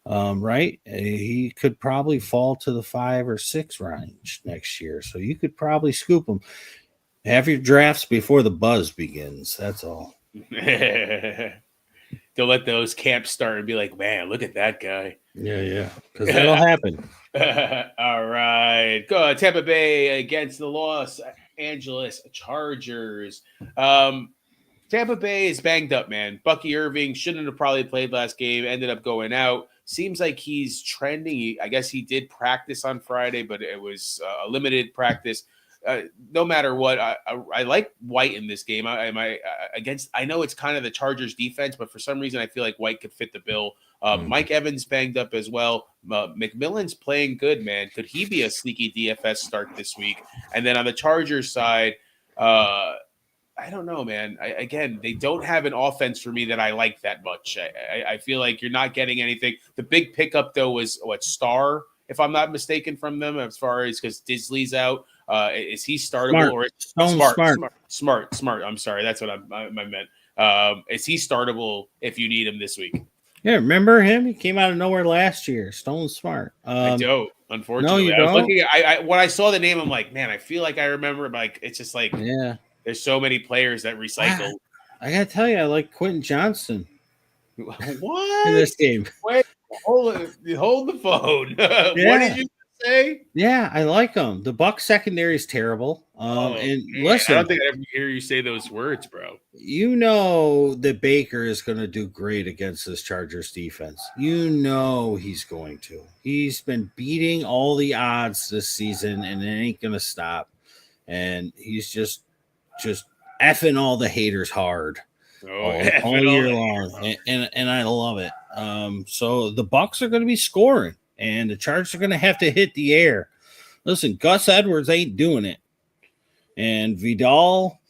right? He could probably fall to the 5 or 6 range next year. So you could probably scoop him. Have your drafts before the buzz begins. That's all. They'll let those camps start and be like, man, look at that guy. Yeah. Because that'll happen. All right. Go Tampa Bay against the Los Angeles Chargers. Tampa Bay is banged up, man. Bucky Irving shouldn't have probably played last game, ended up going out. seems like he's trending. I guess he did practice on Friday, but it was a limited practice. No matter what, I like White in this game. Against? I know it's kind of the Chargers defense, but for some reason I feel like White could fit the bill. Mike Evans banged up as well. McMillan's playing good, man. Could he be a sneaky DFS start this week? And then on the Chargers side, I don't know, man. Again, they don't have an offense for me that I like that much. I feel like you're not getting anything. The big pickup, though, was Star, if I'm not mistaken, from them, as far as because Disley's out. Is he startable or smart? I'm sorry, that's what I meant. Is he startable if you need him this week? Yeah, remember him? He came out of nowhere last year. Stone Smart. I don't. Unfortunately, no, you I was don't? looking at. When I saw the name, I'm like, man, I feel like I remember. Like it's just like there's so many players that recycle. I gotta tell you, I like Quentin Johnston. What in this game? Wait, hold the phone. What did you say? Yeah, I like him. The Bucs secondary is terrible. Listen, I don't think I ever hear you say those words, bro. You know that Baker is going to do great against this Chargers defense. You know he's going to. He's been beating all the odds this season, and it ain't going to stop. And he's just effing all the haters hard all year long, and I love it. So the Bucs are going to be scoring, and the Chargers are going to have to hit the air. Listen, Gus Edwards ain't doing it, and Vidal,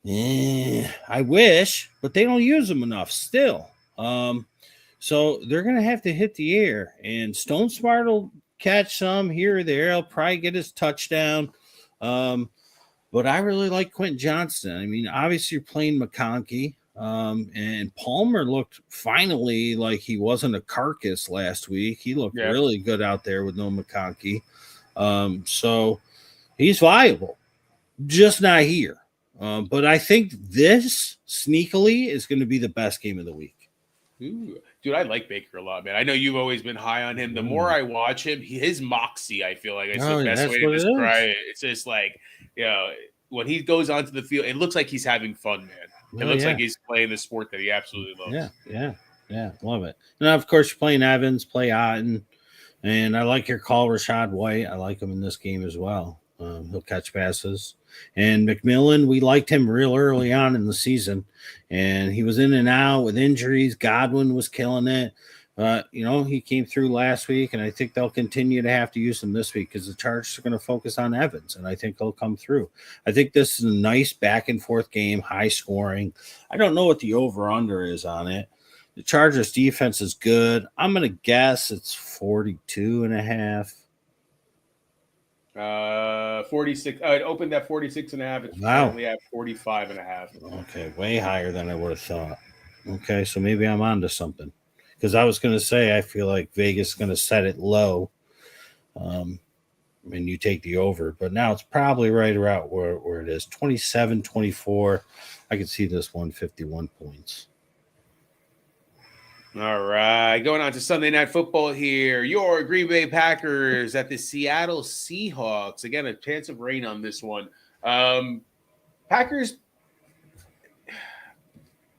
I wish, but they don't use him enough still. So they're going to have to hit the air, and Stone Smart will catch some here or there. He'll probably get his touchdown. But I really like Quentin Johnston. I mean, obviously you're playing McConkey, and Palmer looked finally like he wasn't a carcass last week. He looked really good out there with no McConkey. So he's viable, just not here. But I think this sneakily is going to be the best game of the week. Ooh. Dude, I like Baker a lot, man. I know you've always been high on him. The more I watch him, his moxie, I feel like it's the best way to describe it. It's just like, when he goes onto the field, it looks like he's having fun, man. It looks like he's playing the sport that he absolutely loves. Yeah, love it. And of course, you're playing Evans, play Otten, and I like your call, Rachaad White. I like him in this game as well. He'll catch passes. And McMillan, we liked him real early on in the season, and he was in and out with injuries. Godwin was killing it. He came through last week, and I think they'll continue to have to use him this week because the Chargers are going to focus on Evans, and I think he'll come through. I think this is a nice back-and-forth game, high scoring. I don't know what the over-under is on it. The Chargers defense is good. I'm going to guess it's 42.5. 46. It opened at 46.5. It's currently at 45.5. Okay, way higher than I would have thought. Okay, so maybe I'm onto something. Because I was going to say I feel like Vegas is going to set it low, and you take the over. But now it's probably right around where it is, 27-24. I can see this 151 points. All right, going on to Sunday Night Football here. Your Green Bay Packers at the Seattle Seahawks. Again, a chance of rain on this one. Packers,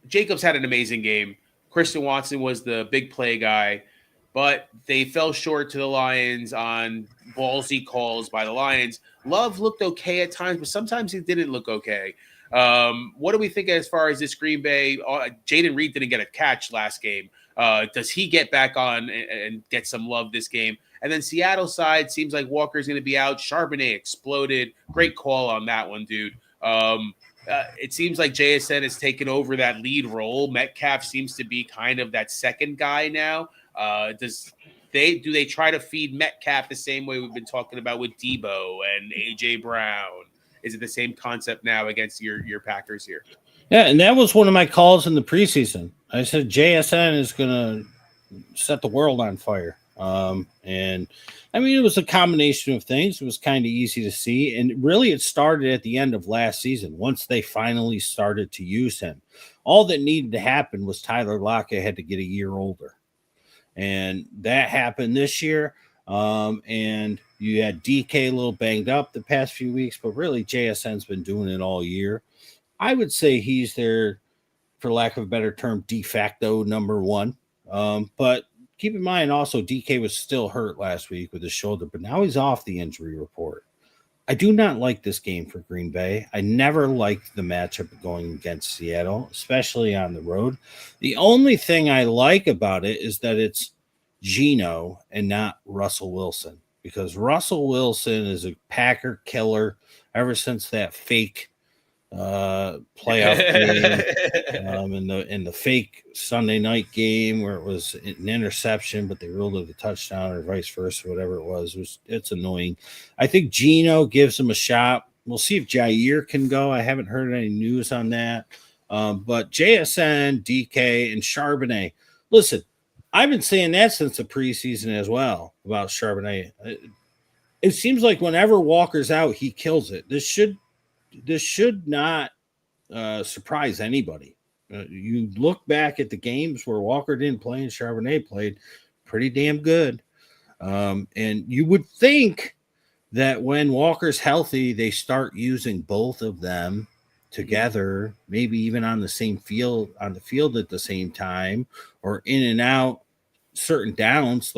Jacobs had an amazing game. Christian Watson was the big play guy, but they fell short to the Lions on ballsy calls by the Lions. Love looked okay at times, but sometimes he didn't look okay. What do we think as far as this Green Bay? Jaden Reed didn't get a catch last game. Does he get back on and get some love this game? And then Seattle side seems like Walker's going to be out. Charbonnet exploded. Great call on that one, dude. It seems like JSN has taken over that lead role. Metcalf seems to be kind of that second guy now. Do they try to feed Metcalf the same way we've been talking about with Debo and AJ Brown? Is it the same concept now against your Packers here? Yeah, and that was one of my calls in the preseason. I said JSN is going to set the world on fire. And I mean, it was a combination of things. It was kind of easy to see. And really, it started at the end of last season, once they finally started to use him. All that needed to happen was Tyler Lockett had to get a year older. And that happened this year. And you had DK a little banged up the past few weeks, but really JSN's been doing it all year. I would say he's their, for lack of a better term, de facto number one. But keep in mind also DK was still hurt last week with his shoulder, but now he's off the injury report. I do not like this game for Green Bay. I never liked the matchup going against Seattle, especially on the road. The only thing I like about it is that it's Geno and not Russell Wilson, because Russell Wilson is a Packer killer ever since that fake playoff game in the fake Sunday night game where it was an interception, but they ruled it a touchdown or vice versa, whatever it was. It's annoying. I think Geno gives him a shot. We'll see if Jair can go. I haven't heard any news on that. But JSN, DK, and Charbonnet. Listen, I've been saying that since the preseason as well about Charbonnet. It seems like whenever Walker's out, he kills it. This should not surprise anybody. You look back at the games where Walker didn't play and Charbonnet played pretty damn good. And you would think that when Walker's healthy, they start using both of them together, maybe even on the field at the same time, or in and out certain downs.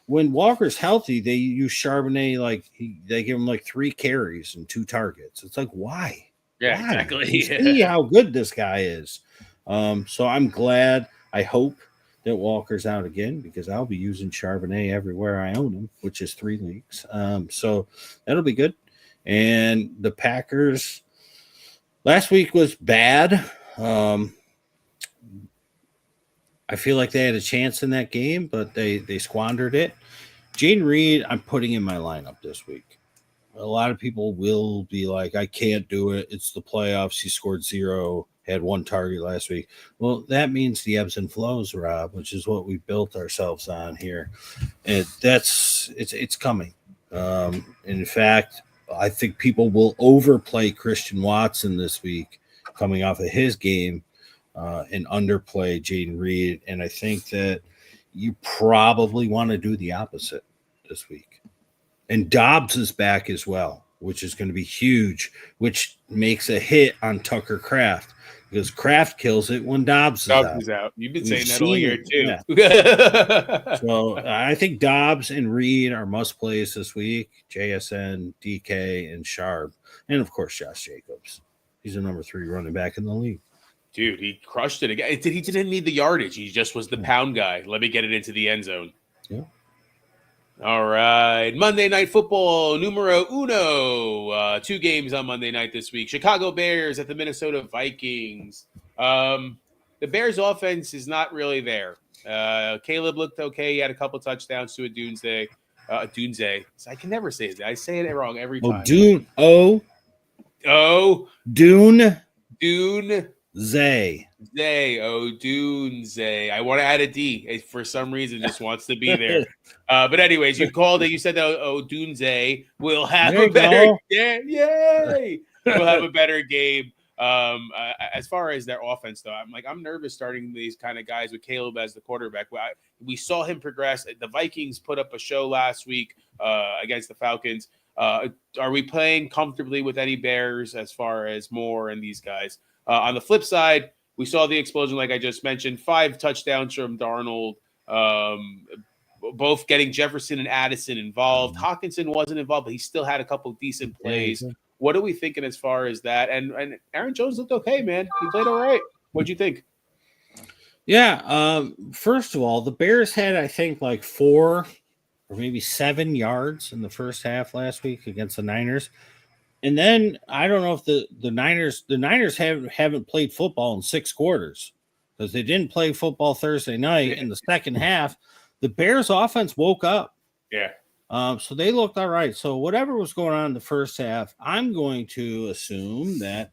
When Walker's healthy, they use Charbonnet they give him 3 carries and 2 targets. It's like, why? Yeah, why? exactly. You see how good this guy is. So I'm glad. I hope that Walker's out again, because I'll be using Charbonnet everywhere I own him, which is 3 leagues. So that'll be good. And the Packers last week was bad. I feel like they had a chance in that game, but they squandered it. Jayden Reed, I'm putting in my lineup this week. A lot of people will be like, I can't do it. It's the playoffs. He scored 0, had 1 target last week. Well, that means the ebbs and flows, Rob, which is what we built ourselves on here. And it's coming. And in fact, I think people will overplay Christian Watson this week coming off of his game. And underplay Jayden Reed. And I think that you probably want to do the opposite this week. And Dobbs is back as well, which is going to be huge, which makes a hit on Tucker Kraft, because Kraft kills it when Dobbs is out. You've been saying that all year too. Yeah. So I think Dobbs and Reed are must plays this week. JSN, DK, and Sharp. And of course, Josh Jacobs. He's the number 3 running back in the league. Dude, he crushed it again. He didn't need the yardage. He just was the pound guy. Let me get it into the end zone. Yeah. All right. Monday Night Football, numero uno. 2 games on Monday night this week. Chicago Bears at the Minnesota Vikings. The Bears offense is not really there. Caleb looked okay. He had a couple touchdowns to a Dunze. I can never say it. I say it wrong every time. Dune. Zay. Odunze. I want to add a D. It, for some reason, just wants to be there. But anyways, you called it. You said that Odunze will have a better game. Yay! We'll have a better game. As far as their offense, though, I'm nervous starting these kind of guys with Caleb as the quarterback. We saw him progress. The Vikings put up a show last week against the Falcons. Are we playing comfortably with any Bears as far as Moore and these guys? On the flip side, we saw the explosion, like I just mentioned, 5 touchdowns from Darnold, both getting Jefferson and Addison involved. Hawkinson wasn't involved, but he still had a couple decent plays. What are we thinking as far as that? And Aaron Jones looked okay, man. He played all right. What'd you think? Yeah. First of all, the Bears had, I think, 4 or maybe 7 yards in the first half last week against the Niners. And then I don't know if the Niners haven't played football in 6 quarters, because they didn't play football Thursday night. In the second half, the Bears offense woke up. Yeah. So they looked all right. So whatever was going on in the first half, I'm going to assume that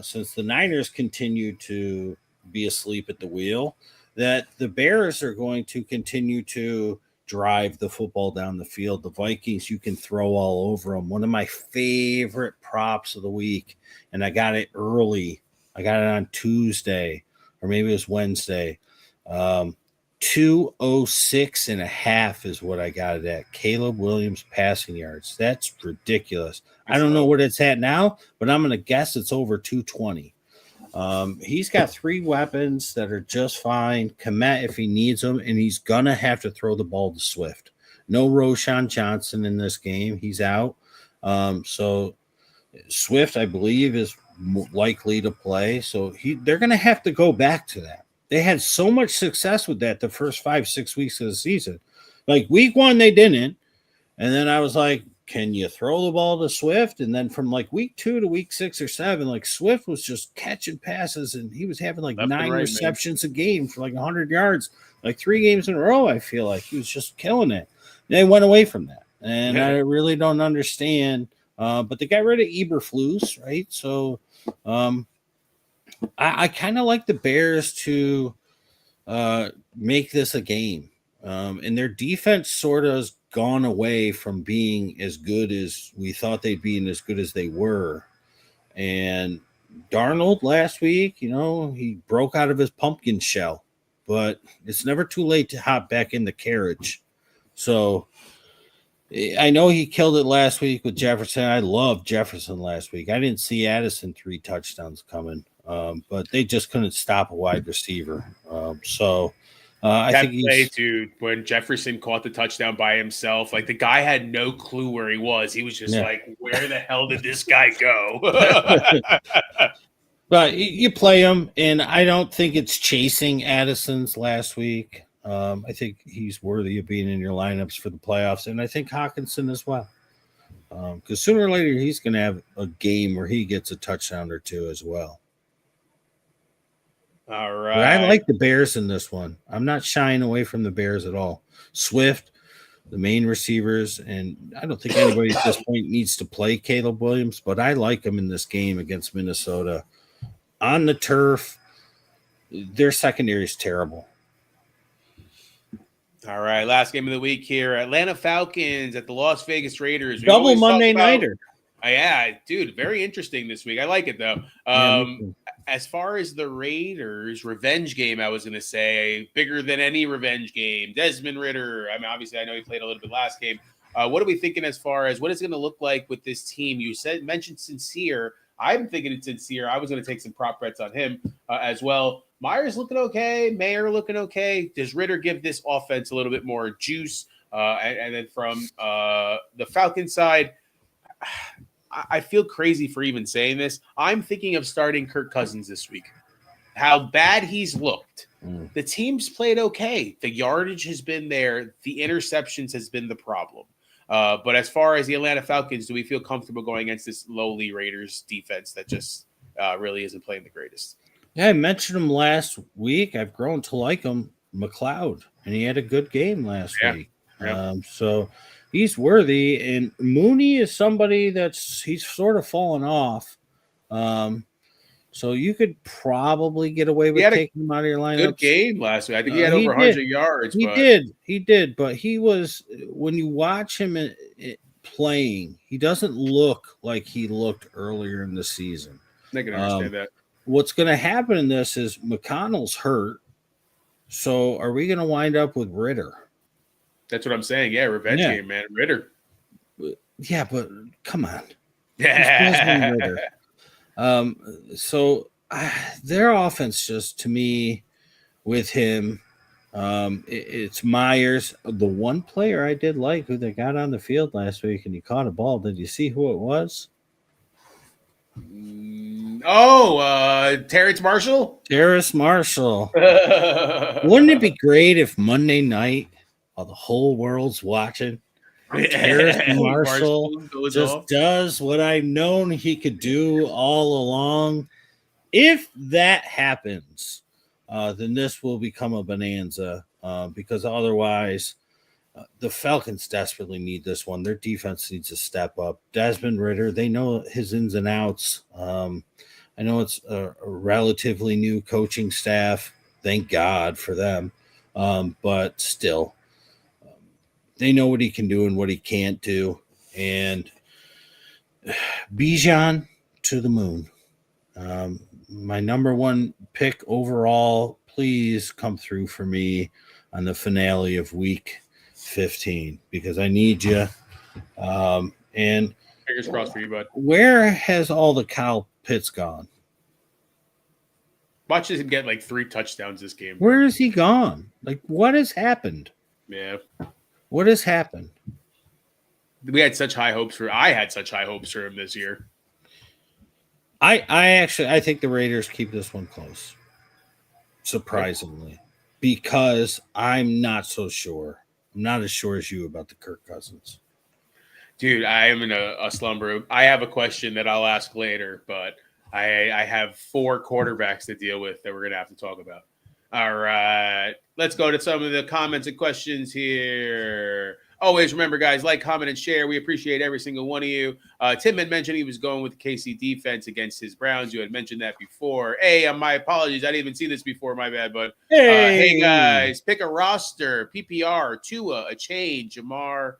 since the Niners continue to be asleep at the wheel, that the Bears are going to continue to drive the football down the field. The Vikings, you can throw all over them. One of my favorite props of the week, and I got it early. I got it on Tuesday, or maybe it was Wednesday. 206.5 is what I got it at. Caleb Williams passing yards. That's ridiculous. I don't know what it's at now, but I'm going to guess it's over 220. He's got 3 weapons that are just fine. Komet if he needs them, and he's gonna have to throw the ball to Swift. No Roshan Johnson in this game; he's out. So Swift, I believe, is likely to play. So they're gonna have to go back to that. They had so much success with that the first 5-6 weeks of the season. Like week 1, they didn't, and then I was like, can you throw the ball to Swift? And then from like week 2 to week 6 or 7, like Swift was just catching passes and he was having like 9 receptions a game for like 100 yards, like 3 games in a row. I feel like he was just killing it. And they went away from that. And I really don't understand. But they got rid of Eberflus, right? So I kind of like the Bears to make this a game. And their defense sort of has gone away from being as good as we thought they'd be and as good as they were. And Darnold last week, he broke out of his pumpkin shell, but it's never too late to hop back in the carriage. So I know he killed it last week with Jefferson. I loved Jefferson last week. I didn't see Addison 3 touchdowns coming, but they just couldn't stop a wide receiver. I think play, dude, when Jefferson caught the touchdown by himself, like the guy had no clue where he was. He was just like, where the hell did this guy go? But you play him, and I don't think it's chasing Addison's last week. I think he's worthy of being in your lineups for the playoffs, and I think Hawkinson as well. Because sooner or later, he's going to have a game where he gets a touchdown or 2 as well. All right. But I like the Bears in this one. I'm not shying away from the Bears at all. Swift, the main receivers, and I don't think anybody at this point needs to play Caleb Williams, but I like him in this game against Minnesota. On the turf, their secondary is terrible. All right, last game of the week here. Atlanta Falcons at the Las Vegas Raiders. Double Monday nighter. Yeah, dude, very interesting this week. I like it, though. As far as the Raiders revenge game, I was going to say, bigger than any revenge game. Desmond Ridder. I mean, obviously, I know he played a little bit last game. What are we thinking as far as what it's going to look like with this team? You mentioned Sincere. I'm thinking it's Sincere. I was going to take some prop bets on him as well. Myers looking okay. Mayer looking okay. Does Ridder give this offense a little bit more juice? And then from the Falcons side, I feel crazy for even saying this. I'm thinking of starting Kirk Cousins this week. How bad he's looked. The team's played okay. The yardage has been there. The interceptions has been the problem. But as far as the Atlanta Falcons, do we feel comfortable going against this lowly Raiders defense that just really isn't playing the greatest? Yeah, I mentioned him last week. I've grown to like him, McLeod, and he had a good game last week. Yeah. So he's worthy. And Mooney is somebody he's sort of fallen off. So you could probably get away with taking him out of your lineup. Good game last week. I think he had over 100 yards. He did. But he was, when you watch him playing, he doesn't look like he looked earlier in the season. I can understand that. What's going to happen in this is McConnell's hurt. So are we going to wind up with Ridder? That's what I'm saying. Yeah, revenge game, man. Ridder. Yeah, but come on. Yeah. So their offense just, to me, with him, it's Myers. The one player I did like who they got on the field last week and he caught a ball. Did you see who it was? Terrace Marshall? Terrace Marshall. Wouldn't it be great if Monday night, while the whole world's watching, Terrace Marshall just does what I've known he could do all along? If that happens, then this will become a bonanza because otherwise the Falcons desperately need this one. Their defense needs to step up. Desmond Ridder, they know his ins and outs. I know it's a relatively new coaching staff. Thank God for them. But still, they know what he can do and what he can't do. And Bijan to the moon. My number one pick overall, please come through for me on the finale of week 15 because I need you. And fingers crossed for you, bud. Where has all the Kyle Pitts gone? Watch him get like 3 touchdowns this game. Where is he gone? Like, what has happened? Yeah. What has happened? I had such high hopes for him this year. I think the Raiders keep this one close. Surprisingly. Because I'm not so sure. I'm not as sure as you about the Kirk Cousins. Dude, I am in a slumber. I have a question that I'll ask later, but I have 4 quarterbacks to deal with that we're going to have to talk about. All right. Let's go to some of the comments and questions here. Always remember, guys, like, comment, and share. We appreciate every single one of you. Tim had mentioned he was going with the KC defense against his Browns. You had mentioned that before. Hey, my apologies. I didn't even see this before. My bad. But hey, guys, pick a roster. PPR, Tua, a change, Jamar,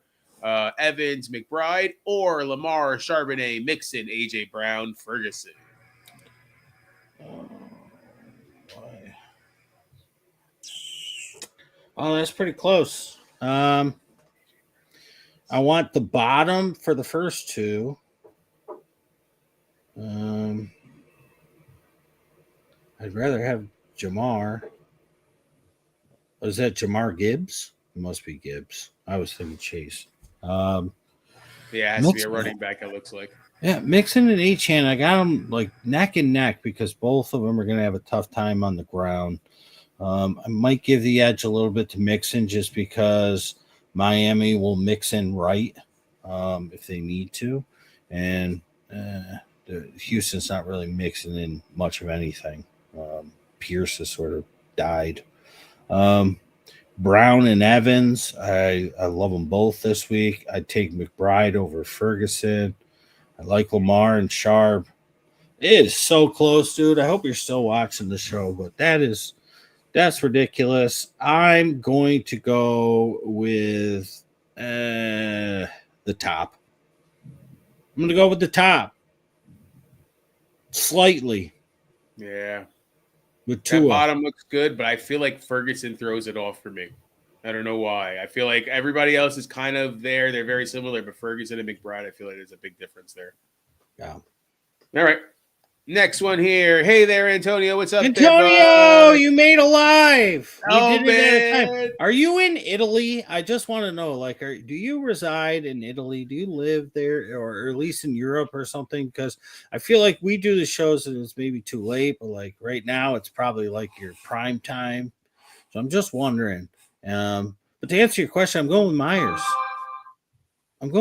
Evans, McBride, or Lamar, Charbonnet, Mixon, AJ Brown, Ferguson. Oh, that's pretty close. I want the bottom for the first 2. I'd rather have Jamar. Is that Jamar Gibbs? It must be Gibbs. I was thinking Chase. Yeah, it has to be a running back, it looks like. Yeah, Mixon and Achane, I got them like neck and neck because both of them are going to have a tough time on the ground. I might give the edge a little bit to Mixon just because Miami will mix in right if they need to. And Houston's not really mixing in much of anything. Pierce has sort of died. Brown and Evans, I love them both this week. I'd take McBride over Ferguson. I like Lamar and Sharp. It is so close, dude. I hope you're still watching the show, but that's ridiculous. I'm going to go with the top. I'm going to go with the top. Slightly. Yeah. With Tua. That bottom looks good, but I feel like Ferguson throws it off for me. I don't know why. I feel like everybody else is kind of there. They're very similar, but Ferguson and McBride, I feel like there's a big difference there. Yeah. All right. Next one here. Hey there, Antonio. What's up, Antonio? You made a live. Oh, you did it at a time. Are you in Italy? I just want to know. Like, do you reside in Italy? Do you live there, or at least in Europe or something? Because I feel like we do the shows and it's maybe too late, but like right now, it's probably like your prime time. So I'm just wondering. But to answer your question, I'm going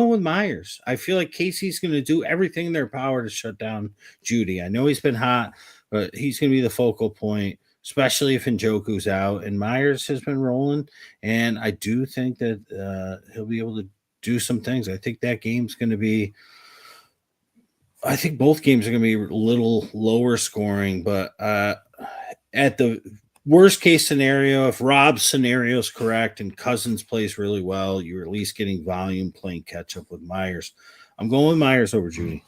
with Myers. I feel like Casey's going to do everything in their power to shut down Judy. I know he's been hot, but he's going to be the focal point, especially if Njoku's out. And Myers has been rolling, and I do think that he'll be able to do some things. I think that game's going to be – I think both games are going to be a little lower scoring, but at the – worst case scenario, if Rob's scenario is correct and Cousins plays really well, you're at least getting volume playing catch up with Myers. I'm going with Myers over Judy.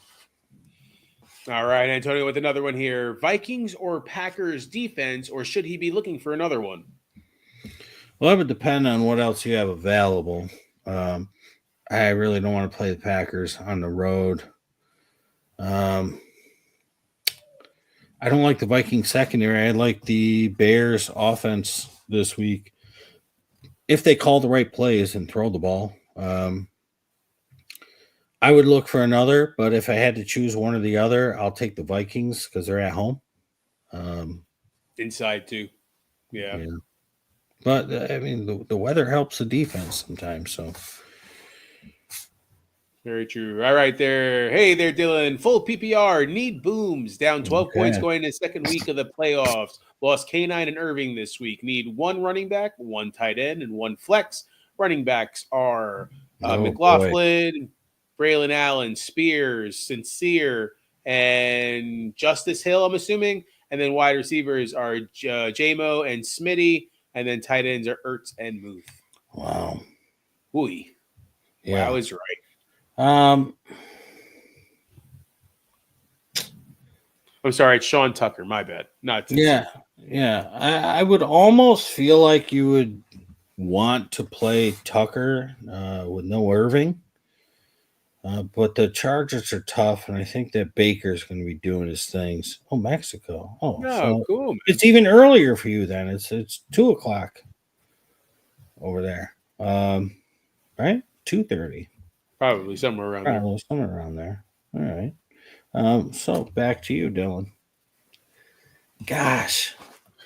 All right, Antonio, with another one here. Vikings or Packers defense, or should he be looking for another one? Well, that would depend on what else you have available. I really don't want to play the Packers on the road. I don't like the Vikings secondary. I like the Bears offense this week. If they call the right plays and throw the ball, I would look for another. But if I had to choose one or the other, I'll take the Vikings because they're at home. Inside too. Yeah. But, I mean, the weather helps the defense sometimes, so. Very true. All right there. Hey there, Dylan. Full PPR. Need booms. Down 12 points going into the second week of the playoffs. Lost K9 and Irving this week. Need one running back, one tight end, and one flex. Running backs are McLaughlin, Braylon Allen, Spears, Sincere, and Justice Hill, I'm assuming. And then wide receivers are J-Mo and Smitty. And then tight ends are Ertz and Muth. Wow. Ooh. Yeah. Wow is right. I'm sorry, it's Sean Tucker. My bad. Yeah. I would almost feel like you would want to play Tucker with no Irving. But the Chargers are tough, and I think that Baker's going to be doing his things. Oh, Mexico. Oh, No, so cool, man. it's even earlier for you then. It's 2:00 over there. Right? 2:30. Probably somewhere around there. Probably somewhere around there. All right. So back to you, Dylan. Gosh,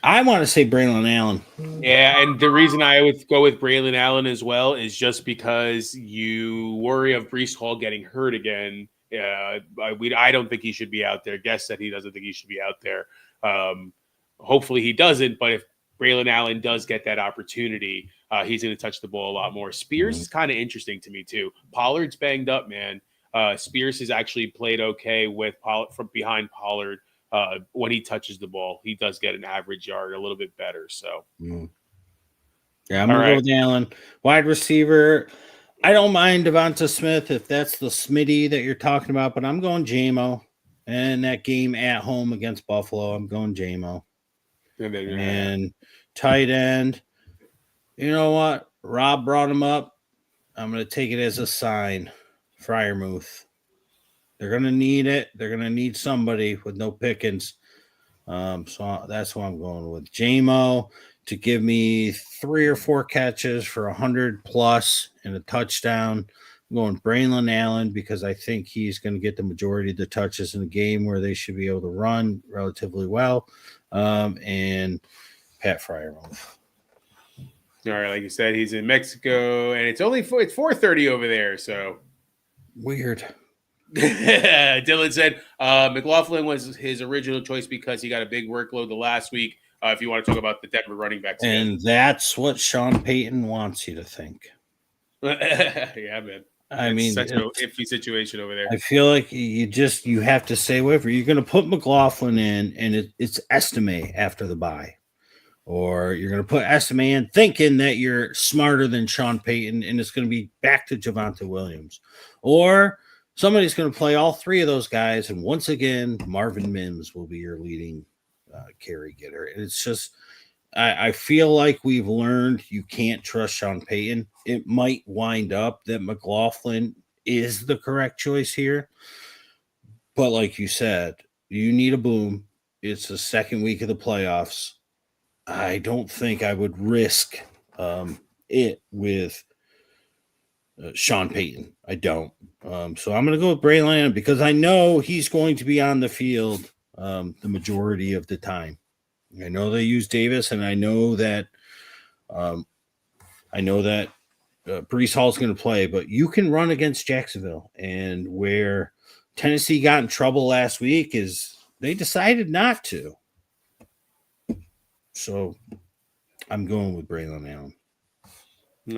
I want to say Braylon Allen. Yeah, and the reason I would go with Braylon Allen as well is just because you worry of Breece Hall getting hurt again. I don't think he should be out there. Guess said he doesn't think he should be out there. Hopefully he doesn't, but if Braylon Allen does get that opportunity, he's going to touch the ball a lot more. Spears is kind of interesting to me too. Pollard's banged up, man. Spears has actually played okay with Pollard from behind Pollard. When he touches the ball, he does get an average yard a little bit better. So, yeah, I'm going to go with Allen. Wide receiver, I don't mind Devonta Smith if that's the Smitty that you're talking about, but I'm going JMO. And that game at home against Buffalo, I'm going JMO. And tight end, you know what? Rob brought him up. I'm going to take it as a sign. Freiermuth. They're going to need it. They're going to need somebody with no Pickens. So that's what I'm going with. JMO to give me 3 or 4 catches for 100 plus and a touchdown. I'm going Braylon Allen because I think he's going to get the majority of the touches in the game where they should be able to run relatively well. And Pat Freiermuth. All right, like you said, he's in Mexico, and it's 4:30 over there. So weird. Dylan said McLaughlin was his original choice because he got a big workload the last week. If you want to talk about the Denver running backs, and that's what Sean Payton wants you to think. Yeah, man. I mean, such an iffy situation over there. I feel like you have to say whatever you're going to put McLaughlin in, and it's Estime after the bye, or you're going to put Estime in thinking that you're smarter than Sean Payton, and it's going to be back to Javonte Williams, or somebody's going to play all 3 of those guys, and once again, Marvin Mims will be your leading carry getter. It's just. I feel like we've learned you can't trust Sean Payton. It might wind up that McLaughlin is the correct choice here. But like you said, you need a boom. It's the second week of the playoffs. I don't think I would risk it with Sean Payton. I don't. So I'm going to go with Braylon because I know he's going to be on the field the majority of the time. I know they use Davis, and I know that Breece Hall's going to play, but you can run against Jacksonville. And where Tennessee got in trouble last week is they decided not to. So I'm going with Braylon Allen.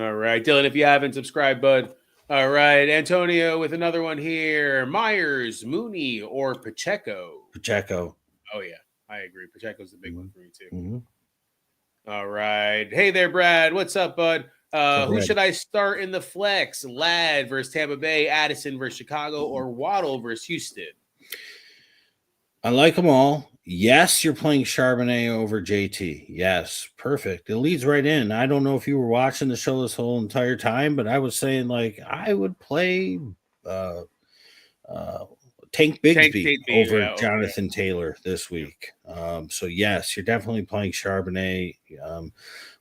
All right, Dylan, if you haven't subscribed, bud. All right, Antonio with another one here. Myers, Mooney, or Pacheco? Pacheco. Oh, yeah. I agree. Pacheco's the big one for me, too. Mm-hmm. All right. Hey there, Brad. What's up, bud? Who should I start in the flex? Ladd versus Tampa Bay, Addison versus Chicago, or Waddle versus Houston? I like them all. Yes, you're playing Charbonnet over JT. Yes, perfect. It leads right in. I don't know if you were watching the show this whole entire time, but I was saying, like, I would play Tank Bigsby over Jonathan Taylor this week. So yes, you're definitely playing Charbonnet.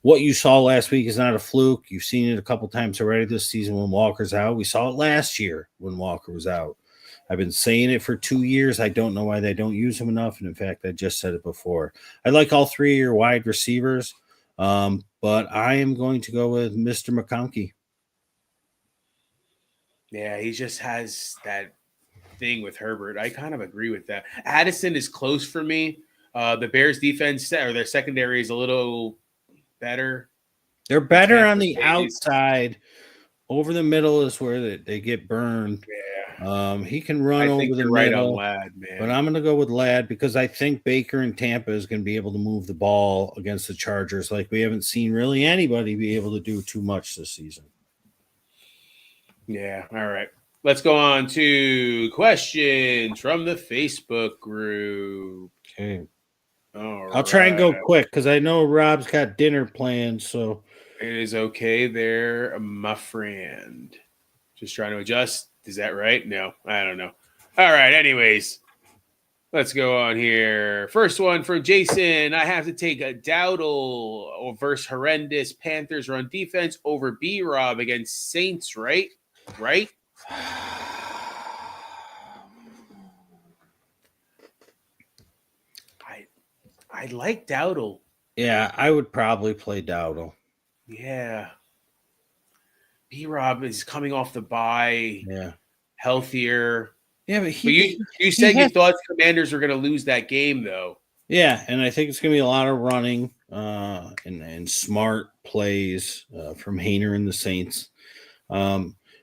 What you saw last week is not a fluke. You've seen it a couple times already this season when Walker's out. We saw it last year when Walker was out. I've been saying it for 2 years. I don't know why they don't use him enough. And in fact, I just said it before. I like all 3 of your wide receivers, but I am going to go with Mr. McConkey. Yeah, he just has that thing with Herbert. I kind of agree with that. Addison is close for me. The Bears defense or their secondary is a little better. They're better on the outside. Over the middle is where they get burned. Yeah. He can run over the middle. Right on Ladd, man. But I'm going to go with Ladd because I think Baker in Tampa is going to be able to move the ball against the Chargers like we haven't seen really anybody be able to do too much this season. Yeah. All right. Let's go on to questions from the Facebook group. Okay. All right. I'll try and go quick because I know Rob's got dinner planned. So it is okay there, my friend. Just trying to adjust. Is that right? No, I don't know. All right. Anyways, let's go on here. First one from Jason. I have to take a Dowdle versus horrendous Panthers run defense over B-Rob against Saints, right? Right? I like Dowdle. Yeah, I would probably play Dowdle. Yeah. B-Rob is coming off the bye. Yeah. Healthier. Yeah, but you said you thought Commanders were going to lose that game, though. Yeah, and I think it's going to be a lot of running and smart plays from Hayner and the Saints,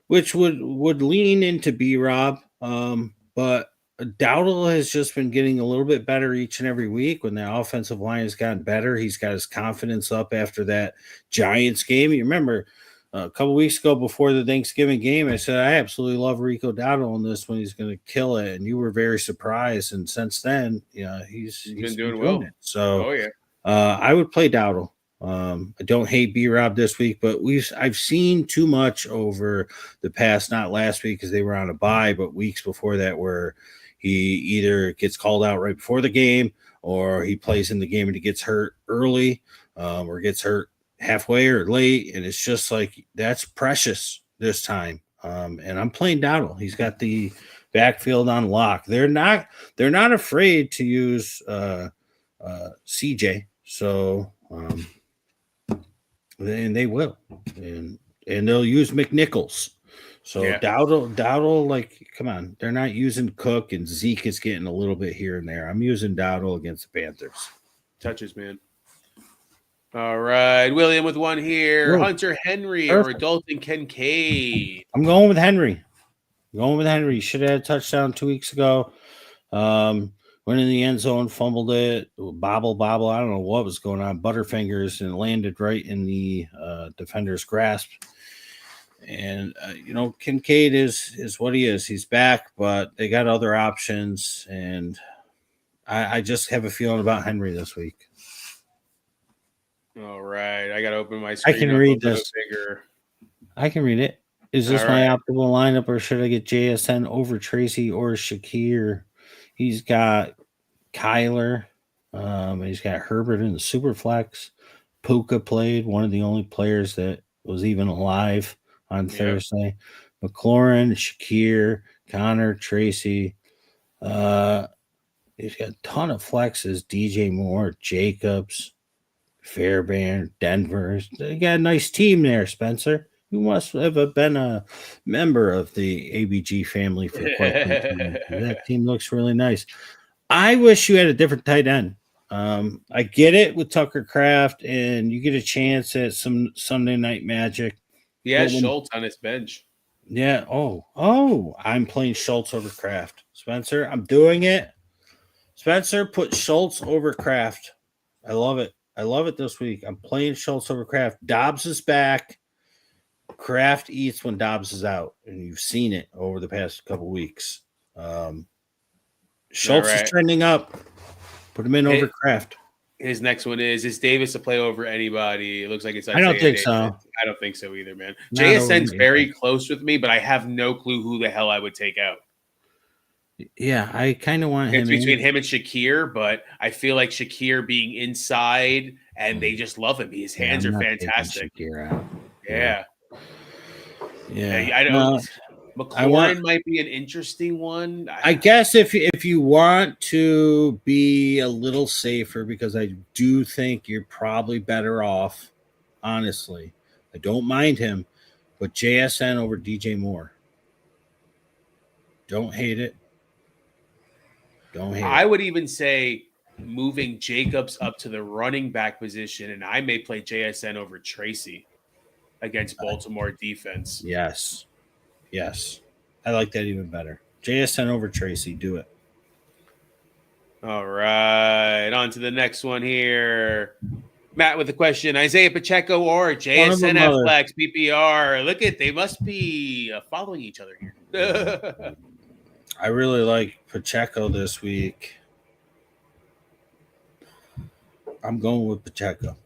which would lean into B-Rob. But Dowdle has just been getting a little bit better each and every week. When the offensive line has gotten better, he's got his confidence up after that Giants game. You remember a couple weeks ago before the Thanksgiving game, I said I absolutely love Rico Dowdle in this one. He's going to kill it, and you were very surprised. And since then, he's been doing well. So, I would play Dowdle. I don't hate B-Rob this week, but I've seen too much over the past, not last week because they were on a bye, but weeks before that, where he either gets called out right before the game, or he plays in the game and he gets hurt early, or gets hurt halfway or late, and it's just like that's precious this time. And I'm playing Dowdle. He's got the backfield on lock. They're not afraid to use CJ. So and they will, and they'll use McNichols. So yeah. Dowdle, like, come on, they're not using Cook, and Zeke is getting a little bit here and there. I'm using Dowdle against the Panthers. Touches, man. All right, William with one here. Ooh. Hunter Henry or Dalton Kincaid? I'm going with Henry. He should have had a touchdown 2 weeks ago. Went in the end zone, fumbled it, bobble. I don't know what was going on. Butterfingers, and landed right in the defender's grasp. And Kincaid is what he is. He's back, but they got other options, and I just have a feeling about Henry this week. All right, I got to open my screen. I can read this. I can read it. Is this my optimal lineup, or should I get JSN over Tracy or Shakir? He's got Kyler. He's got Herbert in the super flex. Puka played, one of the only players that was even alive on Thursday. McLaurin, Shakir, Connor, Tracy. He's got a ton of flexes. DJ Moore, Jacobs, Fairbairn, Denver. They got a nice team there, Spencer. You must have been a member of the ABG family for quite some time. That team looks really nice. I wish you had a different tight end. I get it with Tucker Kraft, and you get a chance at some Sunday Night Magic. He has Schultz on his bench. Yeah. Oh, I'm playing Schultz over Kraft. Spencer, I'm doing it. Spencer, put Schultz over Kraft. I love it. This week. I'm playing Schultz over Kraft. Dobbs is back. Kraft eats when Dobbs is out, and you've seen it over the past couple weeks. Schultz is trending up. Put him in over Kraft. His next one is Davis to play over anybody? It looks like it's. I don't think so. I don't think so either, man. JSN's very close with me, but I have no clue who the hell I would take out. Yeah, I kind of want him. It's between him and Shakir, but I feel like Shakir being inside, and they just love him. His hands are fantastic. Shakir out. Yeah. Yeah. I don't. McLaurin might be an interesting one. I guess if you want to be a little safer, because I do think you're probably better off, honestly. I don't mind him, but JSN over DJ Moore. Don't hate it. I would even say moving Jacobs up to the running back position, and I may play JSN over Tracy against Baltimore defense. Yes. I like that even better. JSN over Tracy. Do it. All right. On to the next one here. Matt with the question. Isaiah Pacheco or JSN Flex PPR. Look at, they must be following each other here. I really like Pacheco this week. I'm going with Pacheco.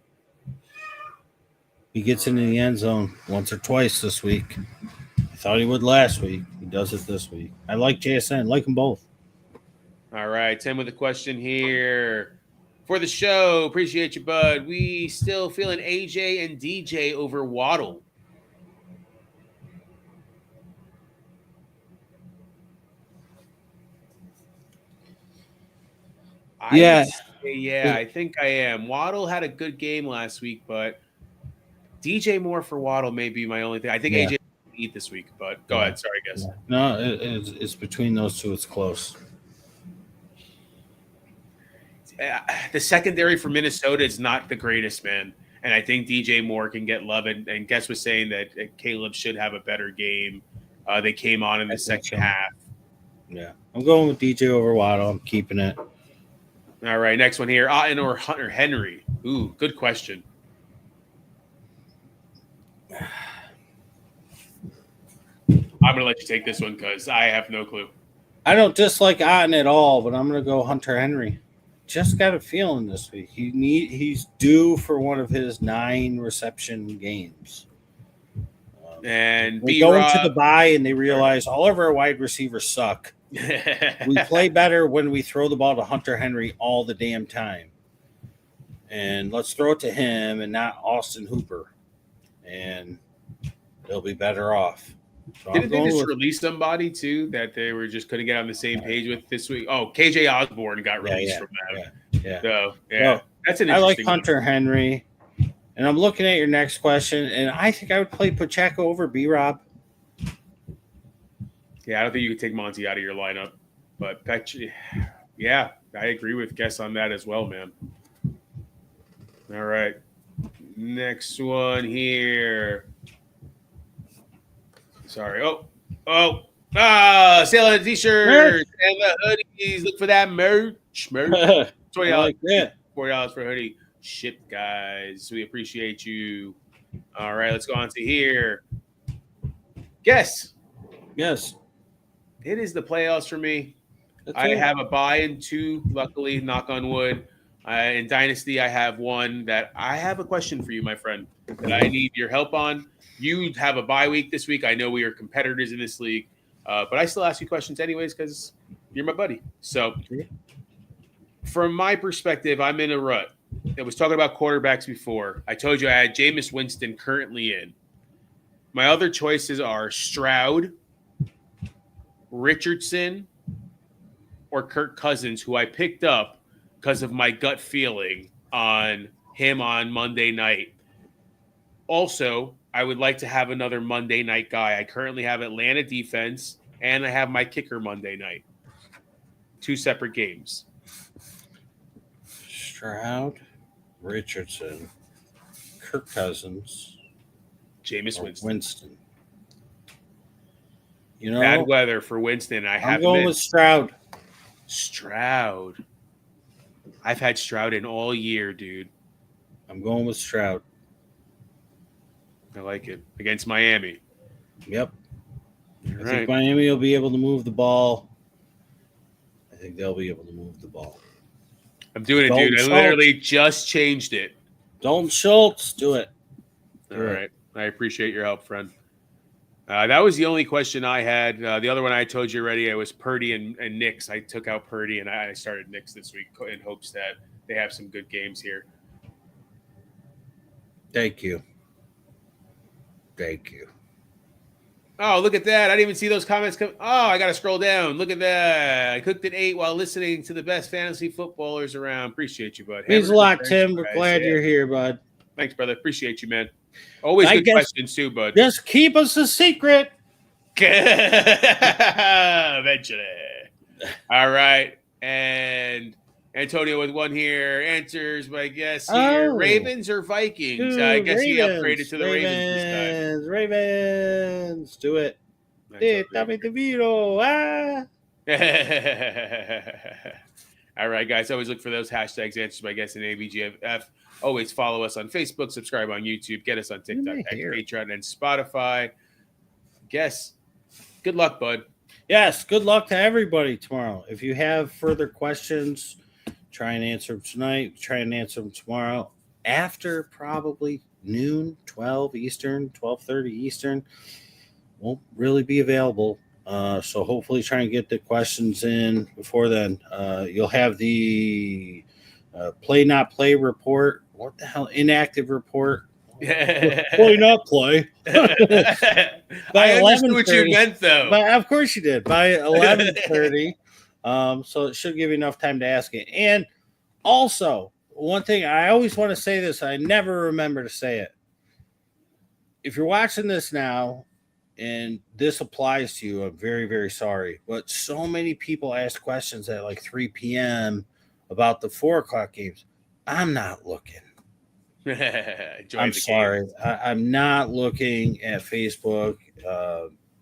He gets into the end zone once or twice this week. I thought he would last week. He does it this week. I like JSN. Like them both. All right, Tim with a question here for the show. Appreciate you, bud. We still feeling AJ and DJ over Waddle. Yeah. I think I am. Waddle had a good game last week, but DJ Moore for Waddle may be my only thing. I think AJ eat this week, but go ahead. Sorry, I guess. No, it's between those two. It's close. The secondary for Minnesota is not the greatest, man. And I think DJ Moore can get love. And Guess was saying that Caleb should have a better game. They came on in the second half. Yeah. I'm going with DJ over Waddle. I'm keeping it. All right, next one here. Otten or Hunter Henry? Ooh, good question. I'm going to let you take this one because I have no clue. I don't dislike Otten at all, but I'm going to go Hunter Henry. Just got a feeling this week. He's due for one of his 9 reception games. And we go into the bye and they realize all of our wide receivers suck. We play better when we throw the ball to Hunter Henry all the damn time. And let's throw it to him and not Austin Hooper. And they'll be better off. So didn't they just release somebody too that they were just couldn't get on the same page with this week? Oh, KJ Osborne got released from that. Yeah. So well, that's an interesting I like one. Hunter Henry. And I'm looking at your next question, and I think I would play Pacheco over B-Rob. Yeah, I don't think you could take Monty out of your lineup. But yeah, I agree with Guess on that as well, man. All right. Next one here. Sorry. Selling the t-shirts and the hoodies. Look for that merch. $20. Like that. $40 for a hoodie. Ship, guys. We appreciate you. All right, let's go on to here. Guess. Yes. It is the playoffs for me. That's I right. have a bye in 2, luckily, knock on wood. In Dynasty, I have one that I have a question for you, my friend, that I need your help on. You have a bye week this week. I know we are competitors in this league, but I still ask you questions anyways because you're my buddy. So from my perspective, I'm in a rut. I was talking about quarterbacks before. I told you I had Jameis Winston currently in. My other choices are Stroud, Richardson, or Kirk Cousins, who I picked up because of my gut feeling on him on Monday night. Also, I would like to have another Monday night guy. I currently have Atlanta defense, and I have my kicker Monday night. 2 separate games. Stroud, Richardson, Kirk Cousins, Jameis Winston. You know, Bad weather for Winston. I'm going with Stroud. Stroud. I've had Stroud in all year, dude. I'm going with Stroud. I like it. Against Miami. Yep. All I think Miami will be able to move the ball. I think they'll be able to move the ball. I'm doing it, dude. I literally just changed it. Dalton Schultz, do it. All right. I appreciate your help, friend. That was the only question I had. The other one I told you already, it was Purdy and Knicks. I took out Purdy, and I started Knicks this week in hopes that they have some good games here. Thank you. Oh, look at that. I didn't even see those comments come. Oh, I got to scroll down. Look at that. I cooked at 8 while listening to the best fantasy footballers around. Appreciate you, bud. Means a lot, Tim. We're glad you're here, bud. Thanks, brother. Appreciate you, man. Always good questions, too, bud. Just keep us a secret. Eventually. All right. And Antonio with one here. Answers, my guess here. Ravens or Vikings? I guess he upgraded to the Ravens this time. Ravens. Do it. Tommy DeVito. All right, guys. Always look for those hashtags, answers by guess, and ABGF. Always follow us on Facebook, subscribe on YouTube, get us on TikTok, Patreon, and Spotify. Guess. Good luck, bud. Yes, good luck to everybody tomorrow. If you have further questions, try and answer them tonight. Try and answer them tomorrow after probably noon, 12 Eastern, 12:30 Eastern. Won't really be available So hopefully try and get the questions in before then. You'll have the play not play report. What the hell? Inactive report. Play not play. I understood what you meant, though. But of course you did. By 11:30. So it should give you enough time to ask it. And also, one thing I always want to say this, I never remember to say it. If you're watching this now and this applies to you, I'm very, very sorry. But so many people ask questions at like 3 p.m. about the 4 o'clock games. I'm not looking. I'm sorry. I'm not looking at Facebook,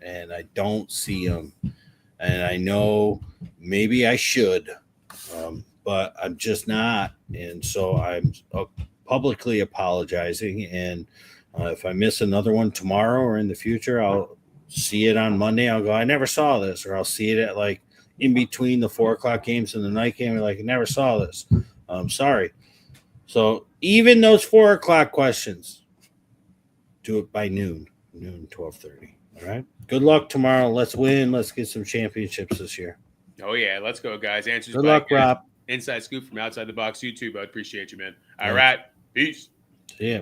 and I don't see them. And I know maybe I should, but I'm just not. And so I'm publicly apologizing. And if I miss another one tomorrow or in the future, I'll see it on Monday. I'll go, I never saw this. Or I'll see it at like in between the 4 o'clock games and the night game. And like, I never saw this. I'm sorry. So even those 4 o'clock questions, do it by noon, 12:30. All right. Good luck tomorrow. Let's win. Let's get some championships this year. Oh, yeah. Let's go, guys. Answers. Good luck, Rob. Inside Scoop from Outside the Box YouTube. I appreciate you, man. All right. Peace. See ya.